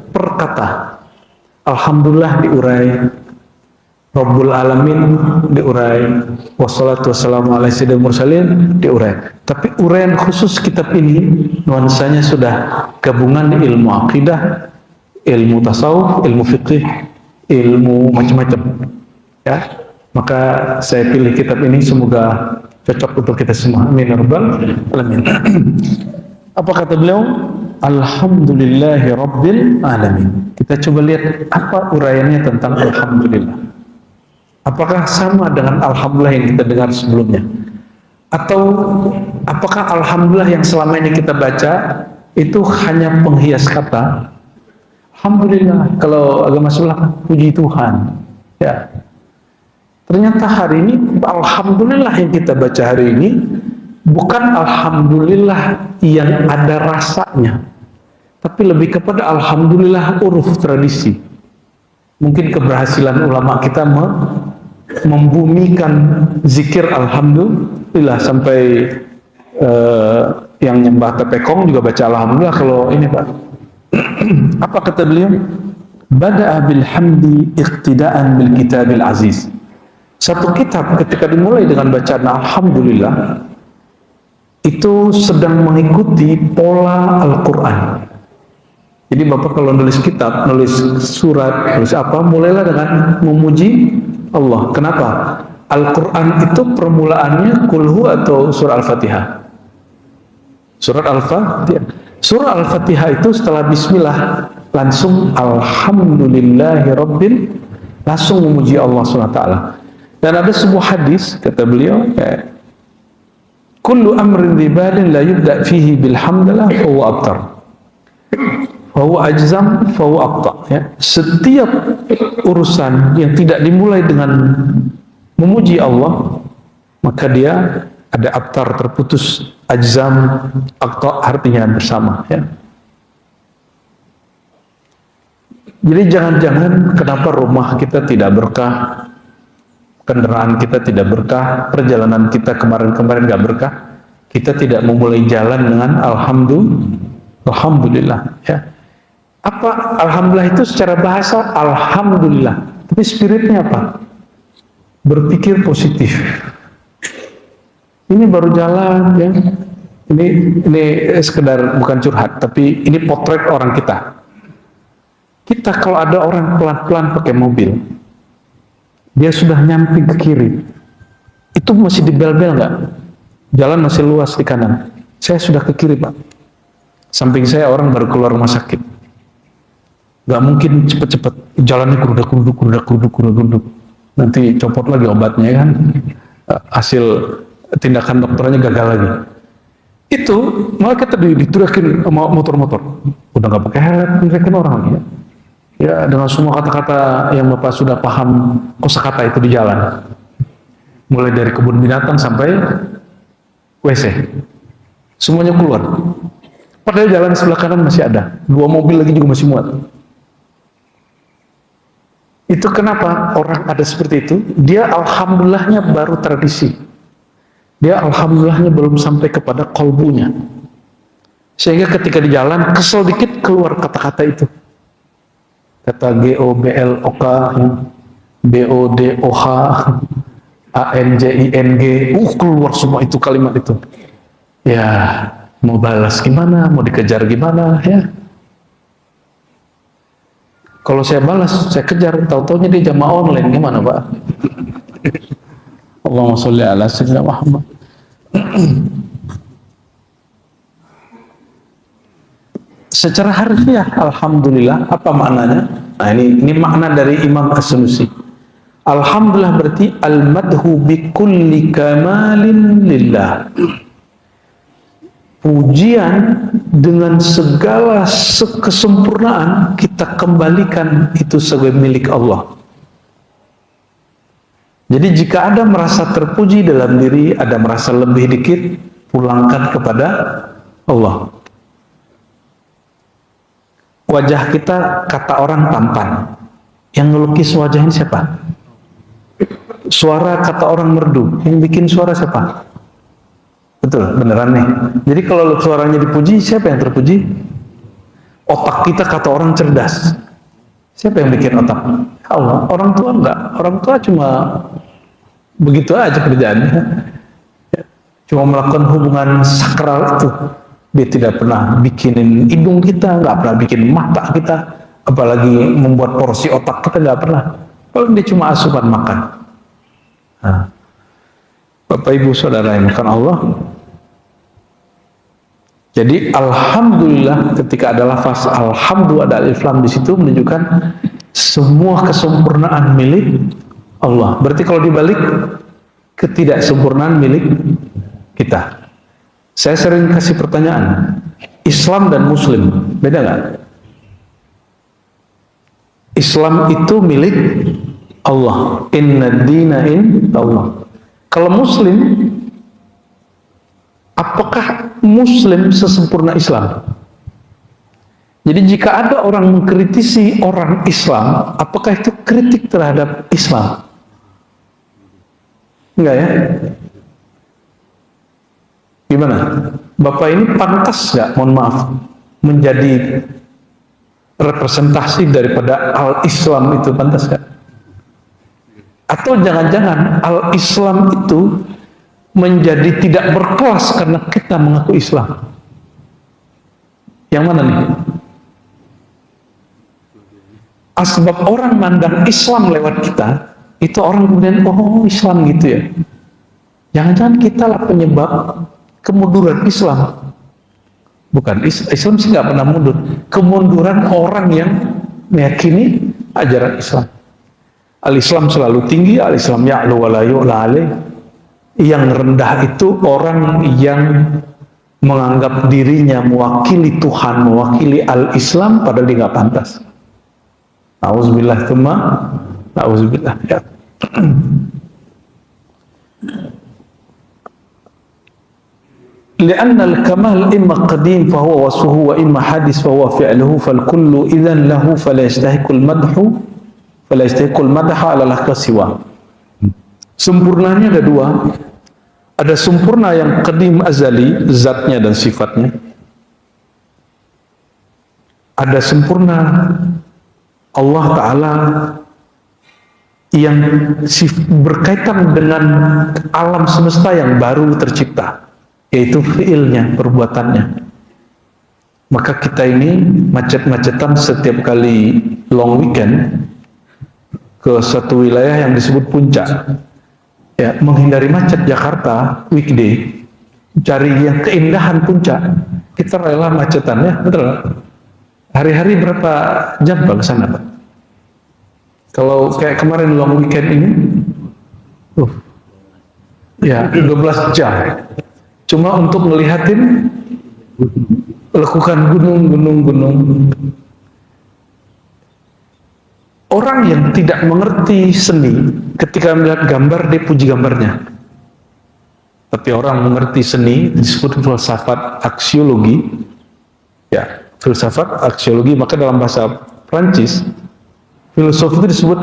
per kata. Alhamdulillah diurai, Rabbul Alamin diurai, wassalatu wassalamu ala sayyidil mursalin diurai. Tapi uraian khusus kitab ini, nuansanya sudah gabungan ilmu akidah, ilmu tasawuf, ilmu fikih, ilmu macam-macam. Ya. Maka saya pilih kitab ini, semoga cocok untuk kita semua. Amin ya rabbal alamin. Apa kata beliau? Alhamdulillahi rabbil alamin. Kita coba lihat apa uraiannya tentang alhamdulillah. Apakah sama dengan alhamdulillah yang kita dengar sebelumnya? Atau apakah alhamdulillah yang selama ini kita baca itu hanya penghias kata? Alhamdulillah, kalau agama sebelah puji Tuhan. Ya. Ternyata hari ini alhamdulillah yang kita baca hari ini bukan alhamdulillah yang ada rasanya, tapi lebih kepada alhamdulillah uruf tradisi. Mungkin keberhasilan ulama kita membumikan zikir alhamdulillah sampai yang nyembah tepekong juga baca alhamdulillah. Kalau ini Pak, apa kata beliau? Bada'a bilhamdi iqtida'an bil kitabil aziz. Satu kitab ketika dimulai dengan bacaan alhamdulillah itu sedang mengikuti pola Al-Quran. Jadi Bapak kalau nulis kitab, nulis surat, nulis apa, mulailah dengan memuji Allah. Kenapa? Al-Quran itu permulaannya kulhu atau surah Al-Fatihah. Surat Al-Fatihah. Surah Al-Fatihah itu setelah bismillah langsung alhamdulillahi rabbil, langsung memuji Allah SWT. Dan ada sebuah hadis, kata beliau, kullu amrin ribalin la yubda fihi bilhamdulillah fahuwa abtar, fahuwa ajzam, fahuwa abtar. Ya. Setiap urusan yang tidak dimulai dengan memuji Allah, maka dia ada abtar, terputus. Ajzam, abtar artinya bersama. Ya. Jadi jangan-jangan kenapa rumah kita tidak berkah, kendaraan kita tidak berkah, perjalanan kita kemarin-kemarin gak berkah, kita tidak memulai jalan dengan alhamdulillah. Ya. Apa alhamdulillah itu secara bahasa? Alhamdulillah. Tapi spiritnya apa? Berpikir positif. Ini baru jalan, ya. Ini sekedar bukan curhat, tapi ini potret orang kita. Kita kalau ada orang pelan-pelan pakai mobil, dia sudah nyamping ke kiri, itu masih dibel-bel nggak? Jalan masih luas di kanan. Saya sudah ke kiri Pak. Samping saya orang baru keluar rumah sakit. Nggak mungkin cepet-cepet. Jalannya keruduk. Nanti copot lagi obatnya kan. Hasil tindakan dokternya gagal lagi. Itu malah kita diturakin sama motor-motor. Udah nggak pakai helm, diturakin orang lagi ya. Ya, dengan semua kata-kata yang Bapak sudah paham kosakata itu di jalan. Mulai dari kebun binatang sampai WC. Semuanya keluar. Padahal jalan sebelah kanan masih ada. 2 mobil lagi juga masih muat. Itu kenapa orang ada seperti itu? Dia alhamdulillahnya baru tradisi. Dia alhamdulillahnya belum sampai kepada kolbunya. Sehingga ketika di jalan kesel dikit keluar kata-kata itu. Kata GOBLOK, BODOH, ANJING, keluar semua itu kalimat itu. Ya, mau balas gimana, mau dikejar gimana, ya. Kalau saya balas, saya kejar, tahu-taunya dia jamaah online, gimana Pak? Allahumma sholli ala sayyidina Muhammad. secara harfiah alhamdulillah apa maknanya? Nah, ini makna dari Imam As-Sunusi. Alhamdulillah berarti al-madhu bi kulli kamalin lillah. Pujian dengan segala kesempurnaan kita kembalikan itu sebagai milik Allah. Jadi jika ada merasa terpuji dalam diri, ada merasa lebih dikit, pulangkan kepada Allah. Wajah kita kata orang tampan. Yang ngelukis wajah ini siapa? Suara kata orang merdu. Yang bikin suara siapa? Betul, beneran nih. Jadi kalau suaranya dipuji, siapa yang terpuji? Otak kita kata orang cerdas. Siapa yang bikin otak? Allah. Orang tua enggak. Orang tua cuma begitu aja kerjaannya. Cuma melakukan hubungan sakral itu. Dia tidak pernah bikinin hidung kita, nggak pernah bikin mata kita, apalagi membuat porsi otak kita, nggak pernah. Kalau dia cuma asupan makan. Nah, Bapak Ibu Saudara yang makan Allah. Jadi alhamdulillah ketika ada lafaz alhamdulillah ada alif lam di situ menunjukkan semua kesempurnaan milik Allah. Berarti kalau dibalik ketidaksempurnaan milik kita. Saya sering kasih pertanyaan, Islam dan Muslim beda nggak? Islam itu milik Allah. Inna dina in Allah. Kalau Muslim, apakah Muslim sesempurna Islam? Jadi jika ada orang mengkritisi orang Islam, apakah itu kritik terhadap Islam? Enggak ya? Gimana? Bapak ini pantas nggak, mohon maaf, menjadi representasi daripada al-Islam itu, pantas nggak? Atau jangan-jangan al-Islam itu menjadi tidak berkelas karena kita mengaku Islam? Yang mana nih? Sebab orang mandang Islam lewat kita, itu orang kemudian, oh Islam gitu ya. Jangan-jangan kita lah penyebab kemunduran Islam. Bukan, Islam sih nggak pernah mundur. Kemunduran orang yang meyakini ajaran Islam. Al-Islam selalu tinggi, al-Islam ya'lu wa la yu'la alaih. Yang rendah itu orang yang menganggap dirinya mewakili Tuhan, mewakili al-Islam, padahal dia nggak pantas. Auzubillah tsumma auzubillah. Ya. لأن الكمال إما قديم فهو وصفه وإما حادث فهو فعله فالكل إذن له فلا يستحق المدح على الحق سواه. Sempurnanya ada dua. Ada sempurna yang qadim azali, zatnya dan sifatnya. Ada sempurna Allah Ta'ala yang berkaitan dengan alam semesta yang baru tercipta, yaitu fiilnya, perbuatannya. Maka kita ini macet-macetan setiap kali long weekend ke satu wilayah yang disebut puncak. Ya, menghindari macet Jakarta weekday, cari yang keindahan puncak, kita rela macetan ya, betul. Hari-hari berapa jam Pak ke sana Pak? Kalau kayak kemarin long weekend ini, ya 12 jam. Cuma untuk ngelihatin lekukan gunung. Orang yang tidak mengerti seni, ketika melihat gambar dia puji gambarnya. Tapi orang mengerti seni disebut filsafat aksiologi. Ya, filsafat aksiologi, maka dalam bahasa Prancis filosofi itu disebut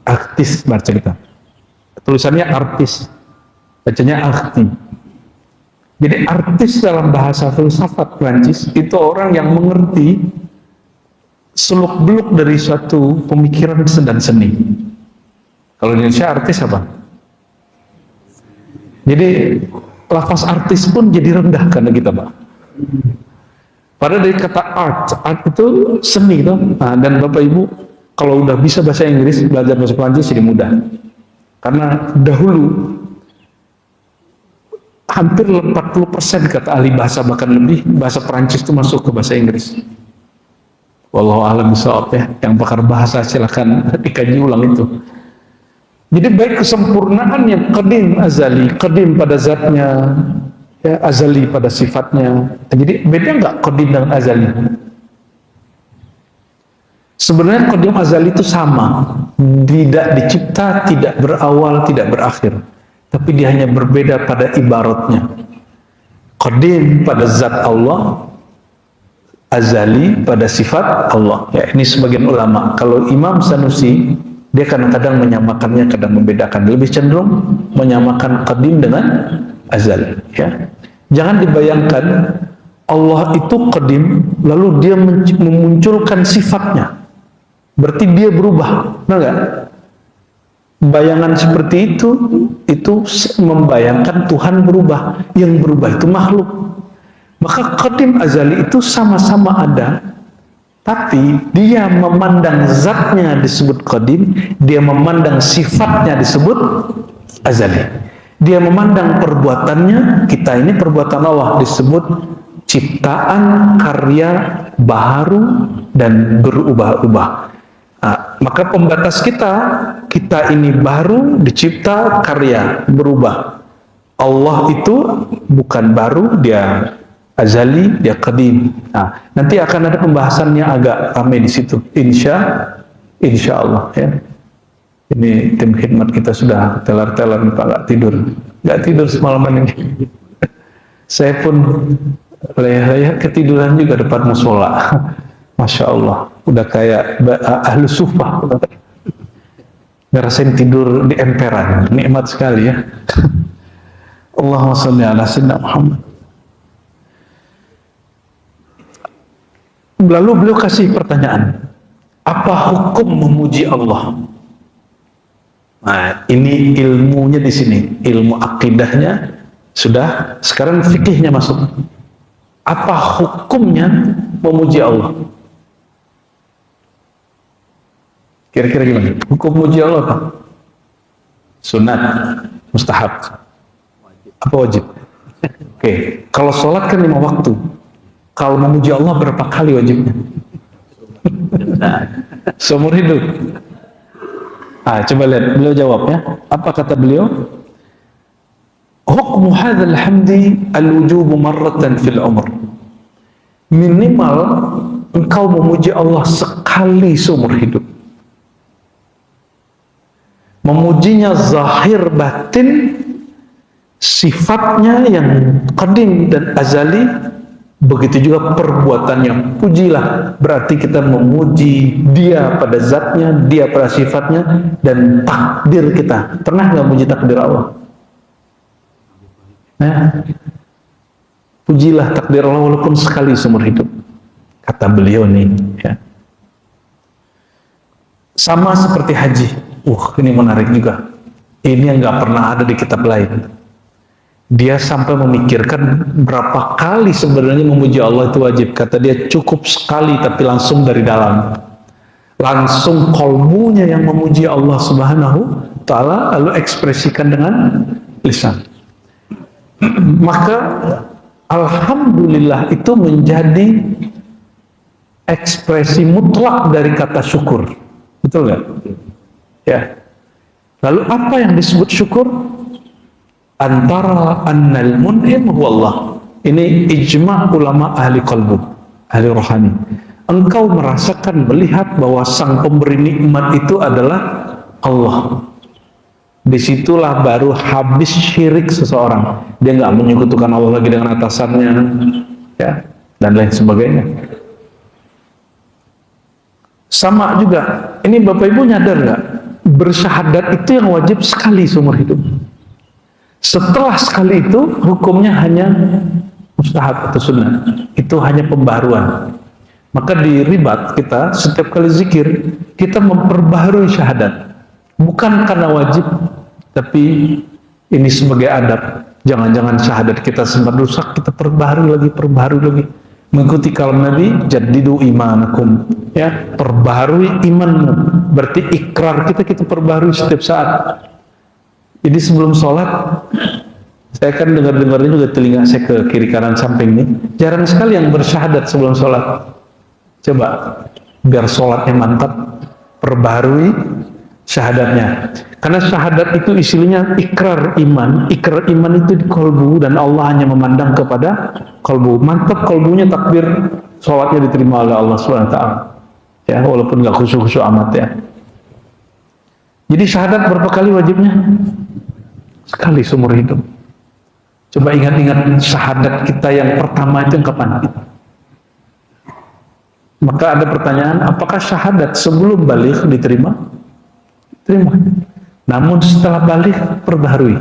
artis baca kita. Tulisannya artis, bacanya arti. Jadi artis dalam bahasa filsafat Prancis itu orang yang mengerti seluk-beluk dari suatu pemikiran dan seni. Kalau di Indonesia artis apa? Jadi lafaz artis pun jadi rendah karena kita Pak. Padahal dari kata art itu seni itu. Nah, dan Bapak Ibu kalau udah bisa bahasa Inggris, belajar bahasa Prancis jadi mudah. Karena dahulu hampir 40% kata ahli bahasa, bahkan lebih, bahasa Perancis itu masuk ke bahasa Inggris. Wallahu a'lam bishawab ya. Yang pakar bahasa silakan dikaji ulang itu. Jadi baik kesempurnaan yang qadim azali, qadim pada zatnya, ya, azali pada sifatnya. Jadi beda nggak qadim dengan azali? Sebenarnya qadim azali itu sama, tidak dicipta, tidak berawal, tidak berakhir. Tapi dia hanya berbeda pada ibaratnya. Qadim pada zat Allah, azali pada sifat Allah. Ya, ini sebagian ulama. Kalau Imam Sanusi, dia kadang-kadang menyamakannya, kadang membedakan. Lebih cenderung menyamakan qadim dengan azali. Ya. Jangan dibayangkan Allah itu qadim, lalu dia memunculkan sifatnya. Berarti dia berubah, benar nggak? Bayangan seperti itu membayangkan Tuhan berubah. Yang berubah itu makhluk. Maka qadim azali itu sama-sama ada, tapi dia memandang zatnya disebut qadim, dia memandang sifatnya disebut azali. Dia memandang perbuatannya, kita ini perbuatan Allah, disebut ciptaan karya baru dan berubah-ubah. Nah, maka pembatas kita ini baru, dicipta, karya, berubah. Allah itu bukan baru, dia azali, dia qadim. Nah, nanti akan ada pembahasannya agak ramai di situ. Insya Allah ya. Ini tim khidmat kita sudah teler-teler nih Pak, nggak tidur semalaman ini. Saya pun leyeh-leyeh ketiduran juga depan musola. Masya Allah, udah kayak ahlu sufah. Ngerasain tidur di emperan, nikmat sekali ya. Allahumma sholli ala sayyidina Muhammad. Lalu beliau kasih pertanyaan, apa hukum memuji Allah? Nah, ini ilmunya di sini, ilmu akidahnya sudah, sekarang fikihnya masuk. Apa hukumnya memuji Allah? Kira-kira gimana? Hukum memuji Allah apa? Sunat, mustahab, apa wajib? Oke, kalau sholat kan 5 waktu. Kalau memuji Allah berapa kali wajibnya? Seumur hidup. Coba lihat, beliau jawab ya. Apa kata beliau? Hukmu hadzal hamdi al-wujubu marratan fil umr. Minimal engkau memuji Allah sekali seumur hidup. Memujinya zahir batin, sifatnya yang qadim dan azali, begitu juga perbuatannya. Pujilah, berarti kita memuji dia pada zatnya, dia pada sifatnya, dan takdir kita. Pernah nggak muji takdir Allah? Nah, pujilah takdir Allah walaupun sekali seumur hidup. Kata beliau nih, ya. Sama seperti haji. Ini menarik juga. Ini yang nggak pernah ada di kitab lain. Dia sampai memikirkan berapa kali sebenarnya memuji Allah itu wajib. Kata dia cukup sekali, tapi langsung dari dalam. Langsung kolbunya yang memuji Allah Subhanahu Ta'ala, lalu ekspresikan dengan lisan. Maka alhamdulillah itu menjadi ekspresi mutlak dari kata syukur. Betul nggak? Ya. Lalu apa yang disebut syukur? Antara annal mun'im huwa Allah. Ini ijma' ulama ahli qalbu, ahli rohani. Engkau merasakan, melihat bahwa sang pemberi nikmat itu adalah Allah. Disitulah baru habis syirik seseorang. Dia nggak menyekutukan Allah lagi dengan atasannya, ya, dan lain sebagainya. Sama juga, ini Bapak Ibu nyadar nggak? Bersyahadat itu yang wajib sekali seumur hidup. Setelah sekali itu, hukumnya hanya mustahab atau sunnah. Itu hanya pembaruan. Maka di ribat kita, setiap kali zikir, kita memperbaharui syahadat. Bukan karena wajib, tapi ini sebagai adab. Jangan-jangan syahadat kita sempat rusak, kita perbaharui lagi. Mengikuti kalam Nabi, jaddidu imanakum. Ya, perbaharui imanmu. Berarti ikrar kita perbaharui setiap saat. Jadi sebelum sholat, Saya kan dengar-dengarnya juga telinga saya ke kiri kanan samping nih. Jarang sekali yang bersyahadat sebelum sholat. Coba, biar sholatnya mantap, perbaharui syahadatnya. Karena syahadat itu isinya ikrar iman. Ikrar iman itu di kolbu dan Allah hanya memandang kepada kolbu. Mantap kolbunya, takbir, sholatnya diterima oleh Allah SWT. Ya, walaupun nggak khusyuk-khusyuk amat ya. Jadi syahadat berapa kali wajibnya? Sekali seumur hidup. Coba ingat-ingat syahadat kita yang pertama itu yang kapan? Maka ada pertanyaan, apakah syahadat sebelum balik diterima? Terima. Namun setelah balik perbaharui.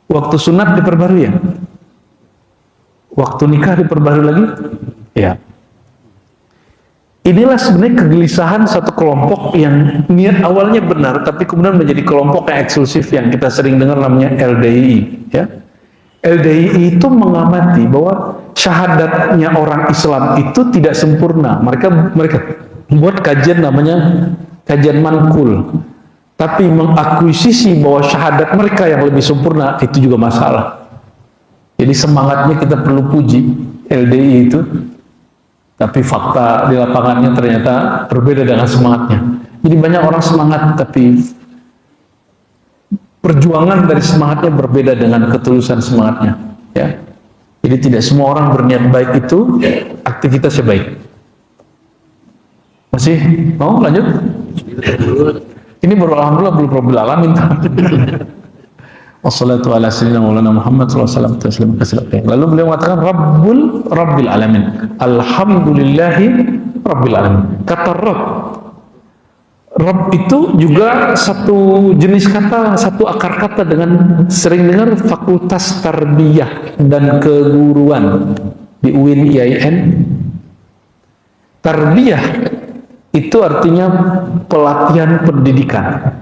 Waktu sunat diperbarui ya? Waktu nikah diperbarui lagi? Ya. Inilah sebenarnya kegelisahan satu kelompok yang niat awalnya benar, tapi kemudian menjadi kelompok yang eksklusif yang kita sering dengar namanya LDII. Ya. LDII itu mengamati bahwa syahadatnya orang Islam itu tidak sempurna. Mereka membuat kajian namanya kajian mankul. Tapi mengakuisisi bahwa syahadat mereka yang lebih sempurna itu juga masalah. Jadi semangatnya kita perlu puji LDII itu. Tapi fakta di lapangannya ternyata berbeda dengan semangatnya. Jadi banyak orang semangat, tapi perjuangan dari semangatnya berbeda dengan ketulusan semangatnya. Ya. Jadi tidak semua orang berniat baik itu aktivitasnya baik. Masih mau lanjut? Ini baru alhamdulillah belum rabbil alamin. Wassalatu ala sayyidina maulana Muhammad sallallahu alaihi wasallam. Lalu beliau mengatakan Rabbil alamin. Alhamdulillahi Rabbil alamin. Kata Rabb itu juga satu jenis kata, satu akar kata dengan sering dengar fakultas tarbiyah dan keguruan di UIN IAIN. Tarbiyah itu artinya pelatihan pendidikan.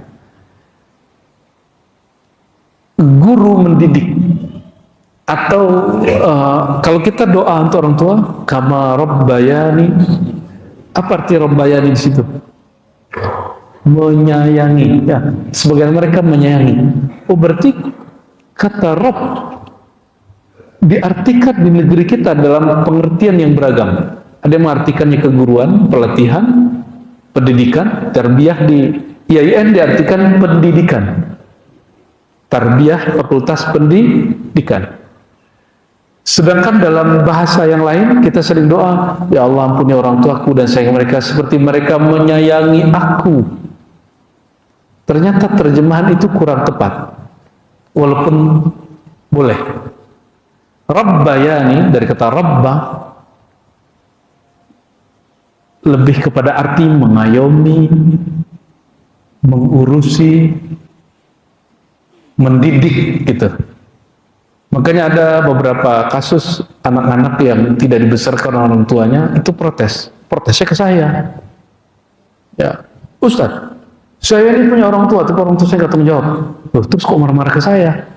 Guru mendidik, atau kalau kita doa untuk orang tua, kama rabbayani, apa arti rabbayani di situ? Menyayangi, ya. Sebagian mereka menyayangi. Oh, berarti kata Rabb diartikan di negeri kita dalam pengertian yang beragam. Ada yang mengartikannya keguruan, pelatihan, pendidikan. Tarbiyah di IAIN diartikan pendidikan. Tarbiyah fakultas pendidikan. Sedangkan dalam bahasa yang lain kita sering doa, ya Allah ampuni orang tuaku dan sayang mereka seperti mereka menyayangi aku. Ternyata terjemahan itu kurang tepat, walaupun boleh. Rabbayani dari kata rabba lebih kepada arti mengayomi, mengurusi, mendidik gitu. Makanya ada beberapa kasus anak-anak yang tidak dibesarkan orang tuanya itu protesnya ke saya. Ya, Ustadz, saya ini punya orang tua, tapi orang tua saya nggak tanggung jawab. Loh, terus kok marah-marah ke saya?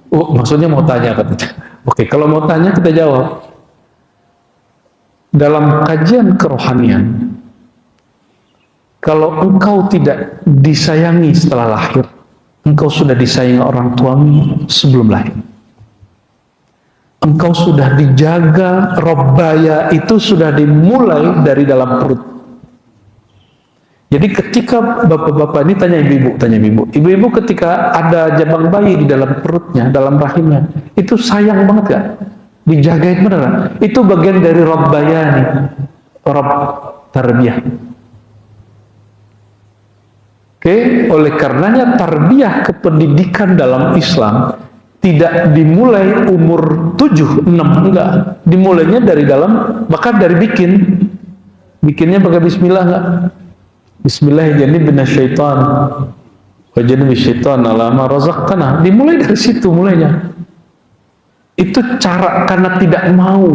Oh, maksudnya mau tanya katanya. Oke, kalau mau tanya kita jawab. Dalam kajian kerohanian, kalau engkau tidak disayangi setelah lahir, engkau sudah disayangi orang tuamu sebelum lahir. Engkau sudah dijaga, robbaya itu sudah dimulai dari dalam perut. Jadi ketika bapak-bapak ini tanya ibu-ibu, ibu-ibu ketika ada jabang bayi di dalam perutnya, dalam rahimnya, itu sayang banget gak? Dijagain beneran. Itu bagian dari robbaya nih, rob tarbiyah. Oke, oleh karenanya tarbiyah kependidikan dalam Islam tidak dimulai umur 7, 6, enggak. Dimulainya dari dalam, bahkan dari bikinnya pakai bismillah enggak? Bismillahirrahmanirrahim minasyaitan wa janibis syaitan ala ma razaqtana. Dimulai dari situ mulainya. Itu cara, karena tidak mau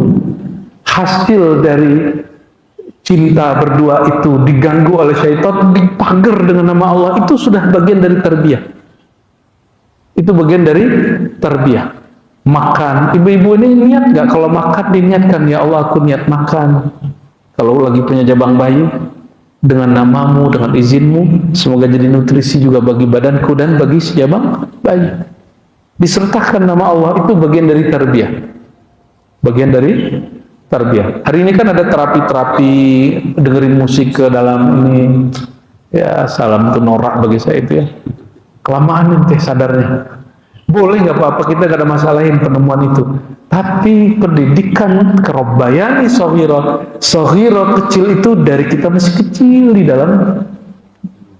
hasil dari cinta berdua itu diganggu oleh syaitan, dipagar dengan nama Allah. Itu sudah bagian dari tarbiyah. Itu bagian dari tarbiyah. Makan, ibu-ibu ini niat gak kalau makan diniatkan, ya Allah aku niat makan. Kalau lagi punya jabang bayi, dengan namamu, dengan izinmu, semoga jadi nutrisi juga bagi badanku dan bagi si jabang bayi. disertakan nama Allah, itu bagian dari tarbiyah. Bagian dari tarbiyah. Hari ini kan ada terapi-terapi dengerin musik ke dalam ini, ya salam itu norak bagi saya itu ya. Kelamaan nih sadarnya. Boleh nggak apa-apa, kita nggak ada masalahin penemuan itu. Tapi pendidikan kerobayani sohiro kecil itu dari kita masih kecil di dalam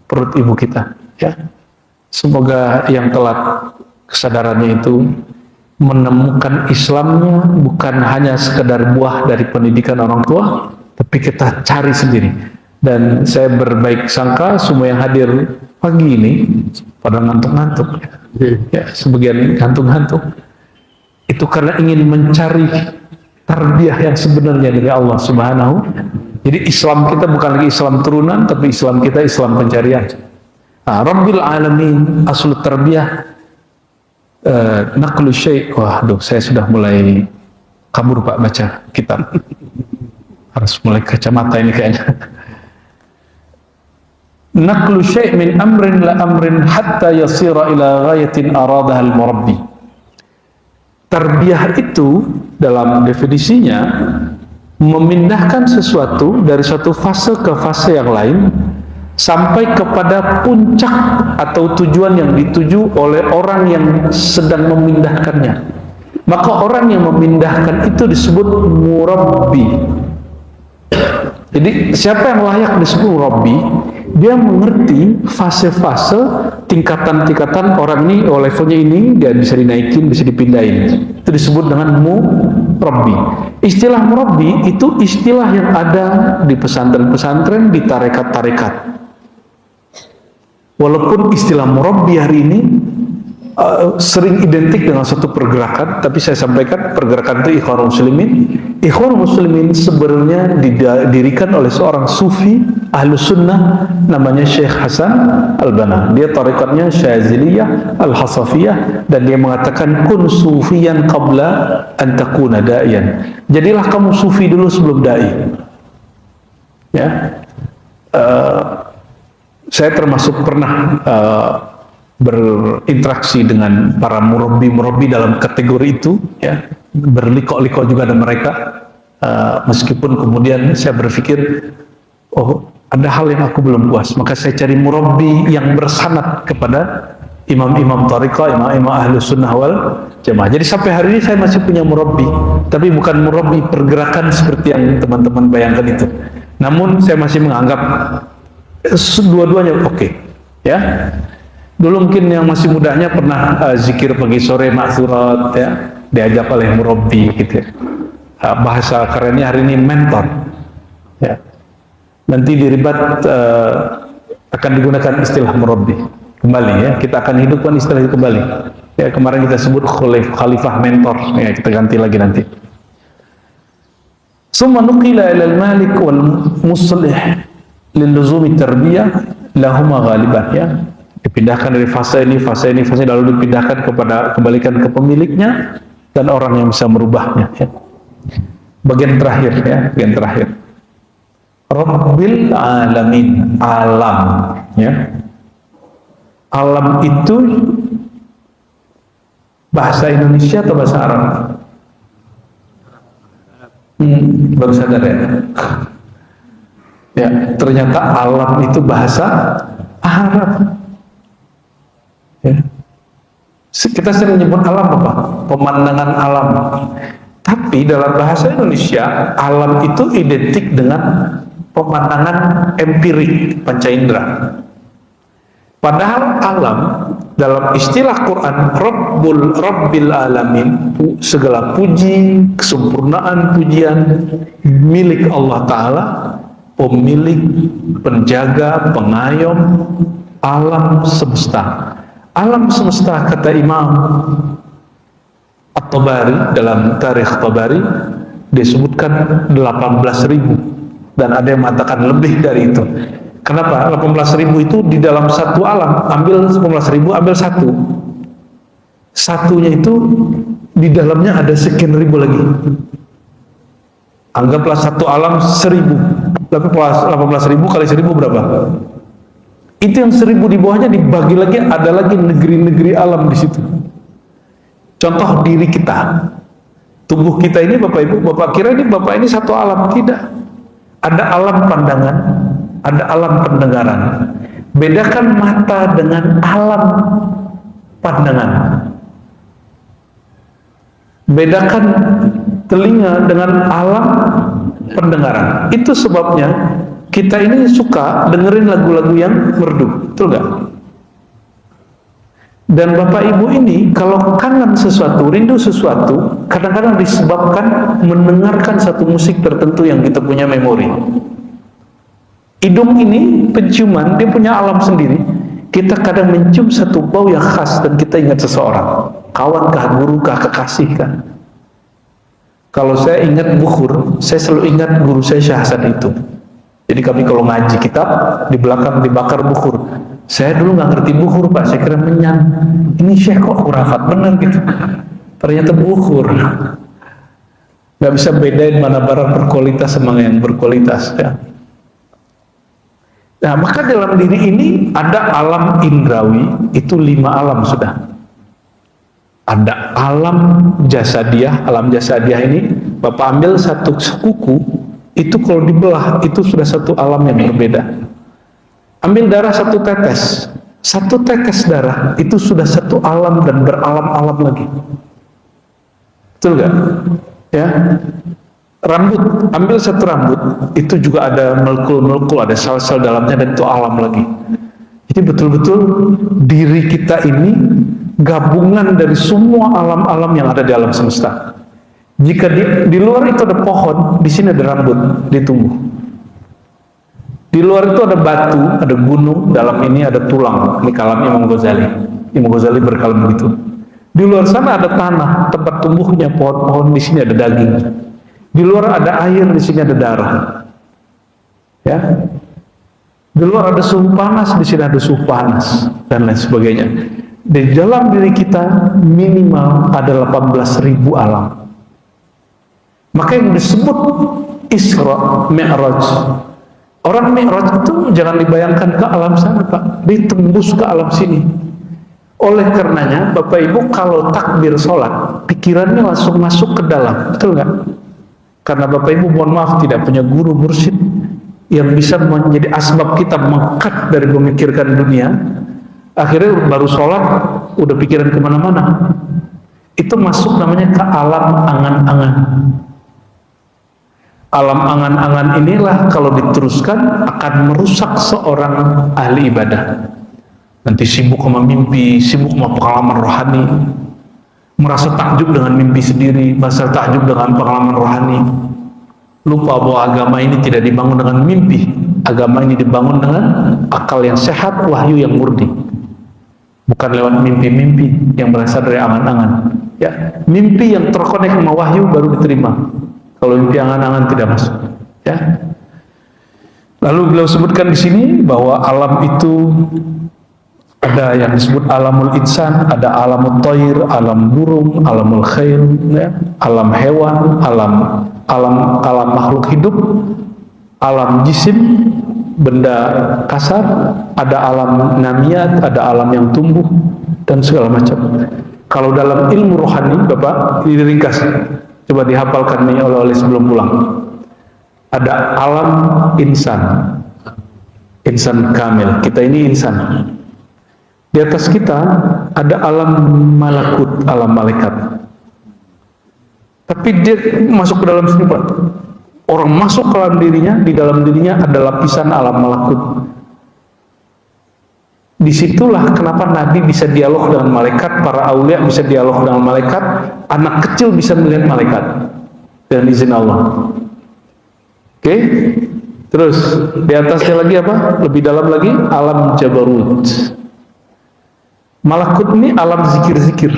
perut ibu kita. Ya, semoga yang telat kesadarannya itu menemukan Islamnya bukan hanya sekedar buah dari pendidikan orang tua, tapi kita cari sendiri. Dan saya berbaik sangka semua yang hadir pagi ini pada ngantuk-ngantuk. Ya, sebagian ngantuk-ngantuk. Itu karena ingin mencari tarbiyah yang sebenarnya dari Allah Subhanahu. Jadi Islam kita bukan lagi Islam turunan, tapi Islam kita Islam pencarian. Nah, Rabbil Alamin, asal tarbiyah, naqlu syai'. Waduh, saya sudah mulai kabur Pak baca kitab. Harus mulai kacamata ini kayaknya. Naqlu syai' min amrin la amrin hatta yasira ila ghayatin aradaha al-murabbi. Tarbiyah itu dalam definisinya memindahkan sesuatu dari suatu fase ke fase yang lain sampai kepada puncak atau tujuan yang dituju oleh orang yang sedang memindahkannya. Maka orang yang memindahkan itu disebut murabbi. Jadi siapa yang layak disebut murabbi? Dia mengerti fase-fase, tingkatan-tingkatan orang ini, oh levelnya ini, dia bisa dinaikin, bisa dipindahin. Itu disebut dengan murabbi. Istilah murabbi itu istilah yang ada di pesantren-pesantren, di tarekat-tarekat. Walaupun istilah murabbi hari ini sering identik dengan suatu pergerakan, tapi saya sampaikan pergerakan itu Ikhwanul Muslimin. Ikhwanul Muslimin sebenarnya didirikan oleh seorang sufi ahlu sunnah namanya Syekh Hasan Al-Banna. Dia tarikatnya Syaziliyah Al-Hasafiyah, dan dia mengatakan kun sufiyan qabla an takuna da'iyan. Jadilah kamu sufi dulu sebelum dai. Ya, saya termasuk pernah berinteraksi dengan para murabbi dalam kategori itu, ya, berlikok-likok juga ada mereka. Meskipun kemudian saya berpikir, oh ada hal yang aku belum puas, maka saya cari murabbi yang bersanad kepada imam-imam tariqah, imam-imam ahlu sunnah wal jamaah. Jadi sampai hari ini saya masih punya murabbi, tapi bukan murabbi pergerakan seperti yang teman-teman bayangkan itu. Namun saya masih menganggap dua-duanya oke. Ya, dulu mungkin yang masih mudanya pernah zikir pagi sore ma'thurat, ya, diajak oleh murabbi gitu ya. Bahasa kerennya hari ini mentor, ya. Nanti di ribat akan digunakan istilah murabbi kembali, ya. Kita akan hidupkan istilah itu kembali, ya. Kemarin kita sebut khalifah mentor, ya, kita ganti lagi nanti. Summa nuqila ila al-malik wal muslih lil luzumi tarbiyah lahuma ghaliban, ya. Dipindahkan dari fase ini lalu dipindahkan kembalikan ke pemiliknya dan orang yang bisa merubahnya, ya. Bagian terakhir, ya, bagian terakhir. Rabbil alamin, alam, ya. Alam itu bahasa Indonesia atau bahasa Arab? Baru sadar, ya. Ya, ternyata alam itu bahasa Arab. Ya. Kita sering menyebut alam apa? Pemandangan alam. Tapi dalam bahasa Indonesia, alam itu identik dengan pemandangan empirik, panca indera. Padahal alam dalam istilah Quran, Rabbil alamin, segala puji, kesempurnaan pujian milik Allah Ta'ala, pemilik, penjaga, pengayom alam semesta. Alam semesta, kata Imam At-Tabari dalam Tarikh Tabari, disebutkan 18.000, dan ada yang mengatakan lebih dari itu. Kenapa? 18.000 itu di dalam satu alam, ambil 18.000, ambil satu. Satunya itu di dalamnya ada sekian ribu lagi. Anggaplah satu alam 1.000. Tapi 18.000 kali 1.000 berapa? Itu yang 1.000 di bawahnya dibagi lagi, ada lagi negeri-negeri alam di situ. Contoh diri kita, tubuh kita ini Bapak Ibu, Bapak kira ini Bapak ini satu alam, tidak. Ada alam pandangan, ada alam pendengaran. Bedakan mata dengan alam pandangan. Bedakan telinga dengan alam pendengaran. Itu sebabnya kita ini suka dengerin lagu-lagu yang merdu, betul gak? Dan Bapak Ibu ini kalau kangen sesuatu, rindu sesuatu, kadang-kadang disebabkan mendengarkan satu musik tertentu yang kita punya memori. Hidung ini penciuman, dia punya alam sendiri. Kita kadang mencium satu bau yang khas dan kita ingat seseorang, kawankah, gurukah, kekasihkah. Kalau saya ingat bukhur, saya selalu ingat guru saya Syekh Hasan itu. Jadi kami kalau ngaji kitab, di belakang dibakar bukhur. Saya dulu nggak ngerti bukhur Pak, saya kira menyan. Ini Syekh kok khurafat bener gitu. Ternyata bukhur. Nggak bisa bedain mana barang berkualitas sama yang berkualitas ya. Nah, maka dalam diri ini ada alam indrawi, itu 5 alam sudah. Ada alam jasadiah, alam jasadiah ini Bapak ambil satu kuku, itu kalau dibelah itu sudah satu alam yang berbeda. Ambil darah satu tetes darah itu sudah satu alam dan beralam-alam lagi. Betul gak? Ya. Rambut, ambil satu rambut, itu juga ada molekul-molekul, ada sel-sel dalamnya dan itu alam lagi. Jadi betul-betul diri kita ini gabungan dari semua alam-alam yang ada di alam semesta. Jika di luar itu ada pohon, di sini ada rambut, dia tumbuh. Di luar itu ada batu, ada gunung, dalam ini ada tulang. Ini kalam Imam Ghazali. Imam Ghazali berkalam begitu. Di luar sana ada tanah, tempat tumbuhnya pohon-pohon, di sini ada daging. Di luar ada air, di sini ada darah. Ya. Di luar ada suhu panas, di sini ada suhu panas dan lain sebagainya. Di dalam diri kita minimal ada 18.000 alam. Maka yang disebut Isra Mi'raj. Orang Mi'raj itu jangan dibayangkan ke alam sana Pak, ditembus ke alam sini. Oleh karenanya Bapak Ibu kalau takbir sholat, pikirannya langsung masuk ke dalam, betul nggak? Karena Bapak Ibu mohon maaf tidak punya guru mursyid yang bisa menjadi asbab kita mengkat dari memikirkan dunia. Akhirnya baru sholat udah pikiran kemana-mana. Itu masuk namanya ke alam angan-angan. Alam angan-angan inilah kalau diteruskan akan merusak seorang ahli ibadah. Nanti sibuk sama mimpi, sibuk sama pengalaman rohani, merasa takjub dengan mimpi sendiri, merasa takjub dengan pengalaman rohani. Lupa bahwa agama ini tidak dibangun dengan mimpi. Agama ini dibangun dengan akal yang sehat, wahyu yang murni. Bukan lewat mimpi-mimpi yang berasal dari angan-angan. Ya, mimpi yang terkonek sama wahyu baru diterima. Kalau mimpi angan-angan tidak masuk. Ya. Lalu beliau sebutkan di sini bahwa alam itu ada yang disebut alamul insan, ada alamul thair, alam burung, alamul khair, ya, alam hewan, alam makhluk hidup, alam jisim, benda kasar, ada alam namiat, ada alam yang tumbuh dan segala macam. Kalau dalam ilmu rohani, Bapak, ini ringkas, coba dihafalkan nih oleh sebelum pulang. Ada alam insan, insan kamil. Kita ini insan. Di atas kita ada alam malakut, alam malaikat. Tapi dia masuk ke dalam sini Pak. Orang masuk ke dalam dirinya, di dalam dirinya ada lapisan alam malakut. Disitulah kenapa Nabi bisa dialog dengan malaikat, para aulia bisa dialog dengan malaikat, anak kecil bisa melihat malaikat dengan izin Allah. Oke? Terus di atasnya lagi apa? Lebih dalam lagi alam jabarut. Malakut ini alam zikir-zikir,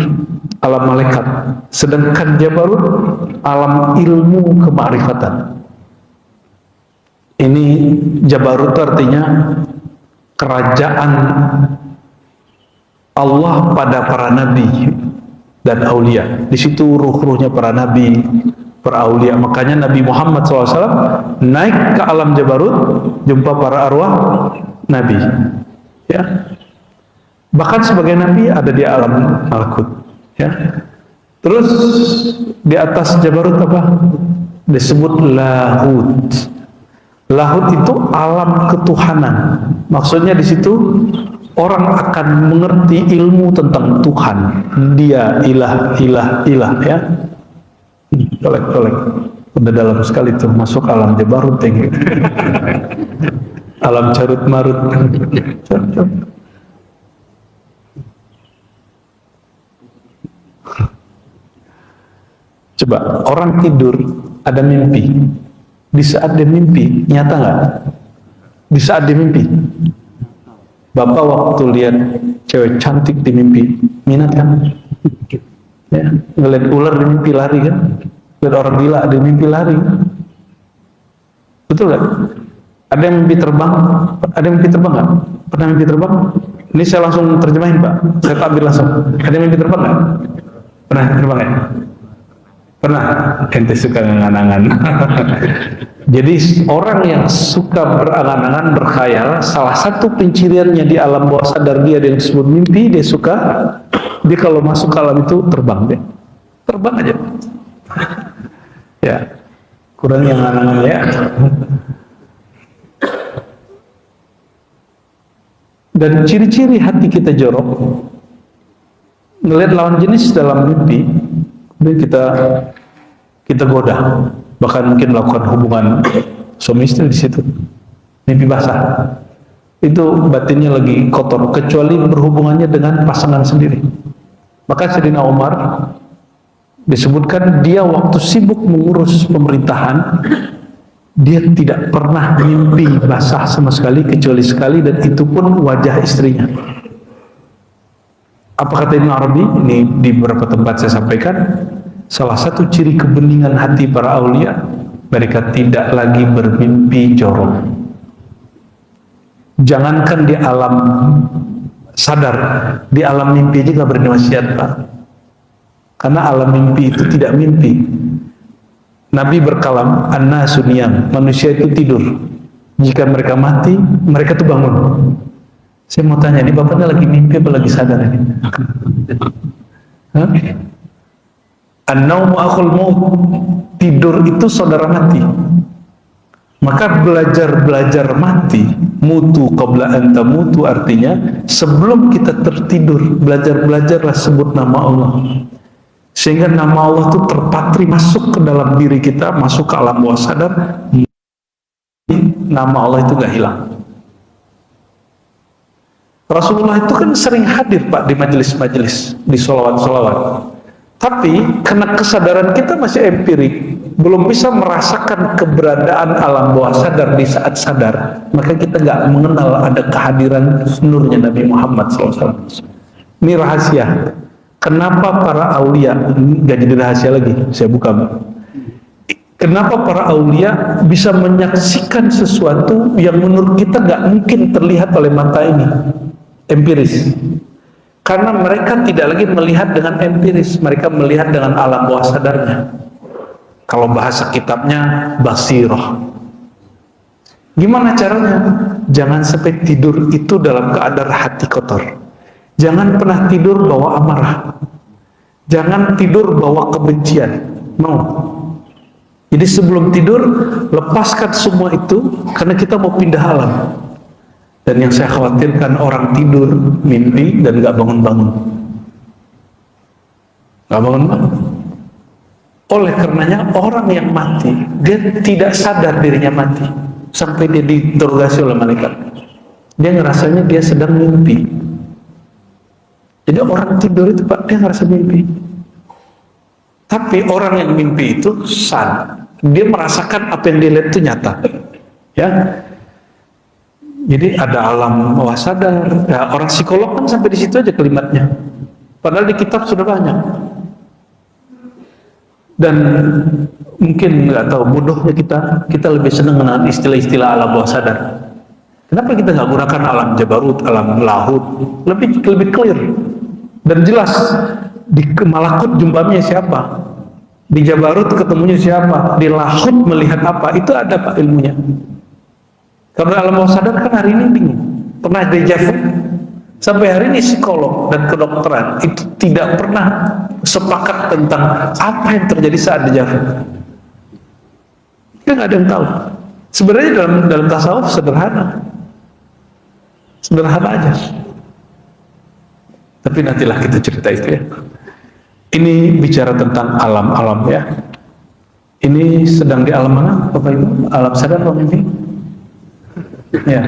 alam malaikat. Sedangkan jabarut alam ilmu kemakrifatan. Ini jabarut artinya kerajaan Allah pada para nabi dan aulia. Di situ ruh-ruhnya para nabi, para aulia. Makanya Nabi Muhammad SAW naik ke alam jabarut, jumpa para arwah nabi. Ya. Bahkan sebagai nabi ada di alam malakut. Ya. Terus di atas Jabarut apa? Disebut lahut. Lahut itu alam ketuhanan. Maksudnya di situ orang akan mengerti ilmu tentang Tuhan. Dia ilah, ilah, ilah, ya. Kolek. Udah dalam sekali tuh masuk alam Jabarut yang gitu. Alam carut marut. Coba orang tidur ada mimpi. Di saat dia mimpi nyata nggak? Di saat dia mimpi, Bapak waktu lihat cewek cantik di mimpi, minat kan? Ya, ngeliat ular di mimpi lari kan? Lihat orang gila di mimpi lari, betul nggak? Ada yang mimpi terbang? Ada yang mimpi terbang nggak? Pernah mimpi terbang? Ini saya langsung terjemahin Pak, saya tampil langsung. Ada yang mimpi terbang nggak? Pernah terbang ya? Pernah? Ente suka ngangan-ngangan. Jadi orang yang suka berangan-angan, berkhayal, salah satu penciriannya di alam bawah sadar dia yang disebut mimpi, dia suka, dia kalau masuk ke alam itu terbang deh. Terbang aja. Ya, kurang yang angan-angan ya. Dan ciri-ciri hati kita jorok, ngelihat lawan jenis dalam mimpi, kemudian kita goda, bahkan mungkin melakukan hubungan suami istri di situ, mimpi basah. Itu batinnya lagi kotor, kecuali berhubungannya dengan pasangan sendiri. Maka Sayyidina Umar disebutkan dia waktu sibuk mengurus pemerintahan, dia tidak pernah mimpi basah sama sekali, kecuali sekali, dan itu pun wajah istrinya. Apa kata Ibn Arabi? Ini di beberapa tempat saya sampaikan. Salah satu ciri kebeningan hati para aulia, mereka tidak lagi bermimpi jorok. Jangankan di alam sadar, di alam mimpi juga berani wasiat Pak. Karena alam mimpi itu tidak mimpi. Nabi berkalam, an-nasu niyam, manusia itu tidur. Jika mereka mati, mereka tuh bangun. Saya mau tanya, ini bapaknya lagi mimpi apa lagi sadar ini? An-naumu akhul maut, tidur itu saudara mati. Maka belajar mati, mutu qabla an tamutu, artinya sebelum kita tertidur, belajarlah sebut nama Allah. Sehingga nama Allah itu terpatri masuk ke dalam diri kita, masuk ke alam bawah sadar, nama Allah itu gak hilang. Rasulullah itu kan sering hadir Pak di majelis-majelis, di sholawat-sholawat. Tapi karena kesadaran kita masih empirik, belum bisa merasakan keberadaan alam bawah sadar di saat sadar, maka kita nggak mengenal ada kehadiran nurnya Nabi Muhammad SAW. Ini rahasia. Kenapa para aulia, nggak jadi rahasia lagi, saya buka. Kenapa para aulia bisa menyaksikan sesuatu yang menurut kita nggak mungkin terlihat oleh mata ini, empiris? Karena mereka tidak lagi melihat dengan empiris, mereka melihat dengan alam bawah sadarnya. Kalau bahasa kitabnya basirah. Gimana caranya? Jangan sampai tidur itu dalam keadaan hati kotor. Jangan pernah tidur bawa amarah. Jangan tidur bawa kebencian. No. Jadi sebelum tidur, lepaskan semua itu, karena kita mau pindah alam. Dan yang saya khawatirkan, orang tidur, mimpi, dan gak bangun-bangun. Gak bangun-bangun. Oleh karenanya, orang yang mati, dia tidak sadar dirinya mati. Sampai dia diinterogasi oleh malaikat. Dia ngerasanya dia sedang mimpi. Jadi orang tidur itu Pak, dia ngerasa mimpi. Tapi orang yang mimpi itu sad. Dia merasakan apa yang dia lihat itu nyata. Ya. Jadi ada alam bawah sadar. Ya, orang psikolog kan sampai di situ aja kalimatnya. Padahal di kitab sudah banyak. Dan mungkin nggak tahu, bodohnya kita lebih senang dengan istilah-istilah alam bawah sadar. Kenapa kita nggak gunakan alam Jabarut, alam Lahut? Lebih clear dan jelas. Di Malakut jumpanya siapa? Di Jabarut ketemunya siapa? Di Lahut melihat apa? Itu ada Pak ilmunya. Karena alam bawah sadar kan hari ini bingung. Pernah deja vu? Sampai hari ini psikolog dan kedokteran itu tidak pernah sepakat tentang apa yang terjadi saat di Jafar. Kita nggak ada yang tahu. Sebenarnya dalam tasawuf sederhana aja. Tapi nantilah kita cerita itu ya. Ini bicara tentang alam-alam ya. Ini sedang di alam mana, Bapak Ibu? Alam sadar atau mimpi? Ya,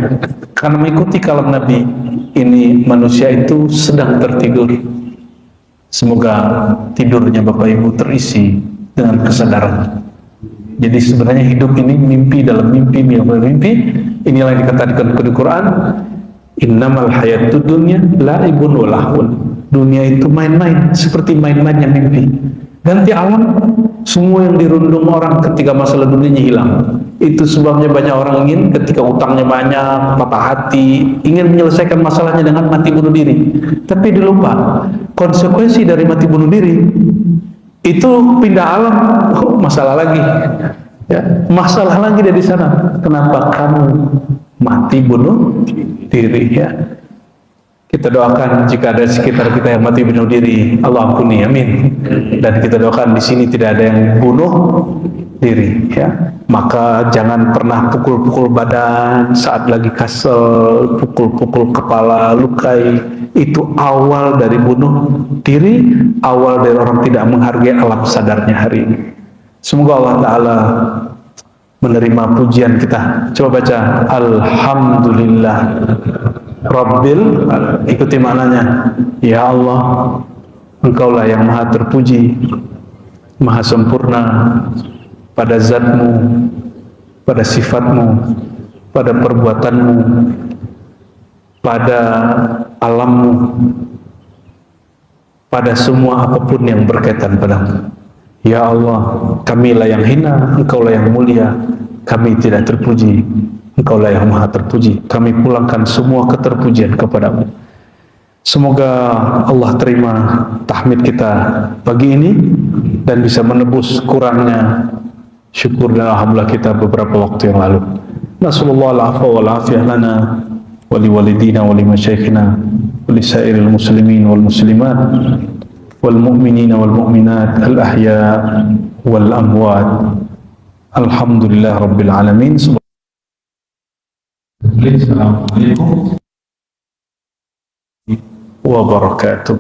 karena mengikuti kalam Nabi, ini manusia itu sedang tertidur. Semoga tidurnya Bapak Ibu terisi dengan kesadaran. Jadi sebenarnya hidup ini mimpi dalam mimpi. Inilah yang dikatakan di Quran, innamal hayatud dunya la'ibun wa lahun. Dunia itu main-main, seperti main-mainnya mimpi. Ganti alam, semua yang dirundung orang ketika masalah dunianya hilang. Itu sebabnya banyak orang ingin ketika utangnya banyak, patah hati, ingin menyelesaikan masalahnya dengan mati bunuh diri. Tapi dilupa, konsekuensi dari mati bunuh diri itu pindah alam, masalah lagi. Ya, masalah lagi dari sana. Kenapa kamu mati bunuh diri? Ya. Kita doakan jika ada sekitar kita yang mati bunuh diri, Allah ampuni, amin. Dan kita doakan di sini tidak ada yang bunuh diri, ya. Maka jangan pernah pukul-pukul badan saat lagi kesel, pukul-pukul kepala, lukai. Itu awal dari bunuh diri, awal dari orang tidak menghargai alam sadarnya hari ini. Semoga Allah Ta'ala menerima pujian kita. Coba baca, Alhamdulillah Rabbil, ikuti maknanya. Ya Allah, Engkaulah yang maha terpuji, maha sempurna pada zatmu, pada sifatmu, pada perbuatanmu, pada alammu, pada semua apapun yang berkaitan padamu. Ya Allah, kamilah yang hina, Engkaulah yang mulia, kami tidak terpuji, Engkaulah yang maha terpuji. Kami pulangkan semua keterpujian kepadamu. Semoga Allah terima tahmid kita pagi ini dan bisa menebus kurangnya syukur dan alhamdulillah kita beberapa waktu yang lalu. Nasallallahu al-afwa wal afiyah lana wa li walidina wa li masyayikhina wa li sairil muslimin wal muslimat wal mu'minina wal mu'minat al ahya wal amwat. Alhamdulillah rabbil alamin. Assalamualaikum wabarakatuh.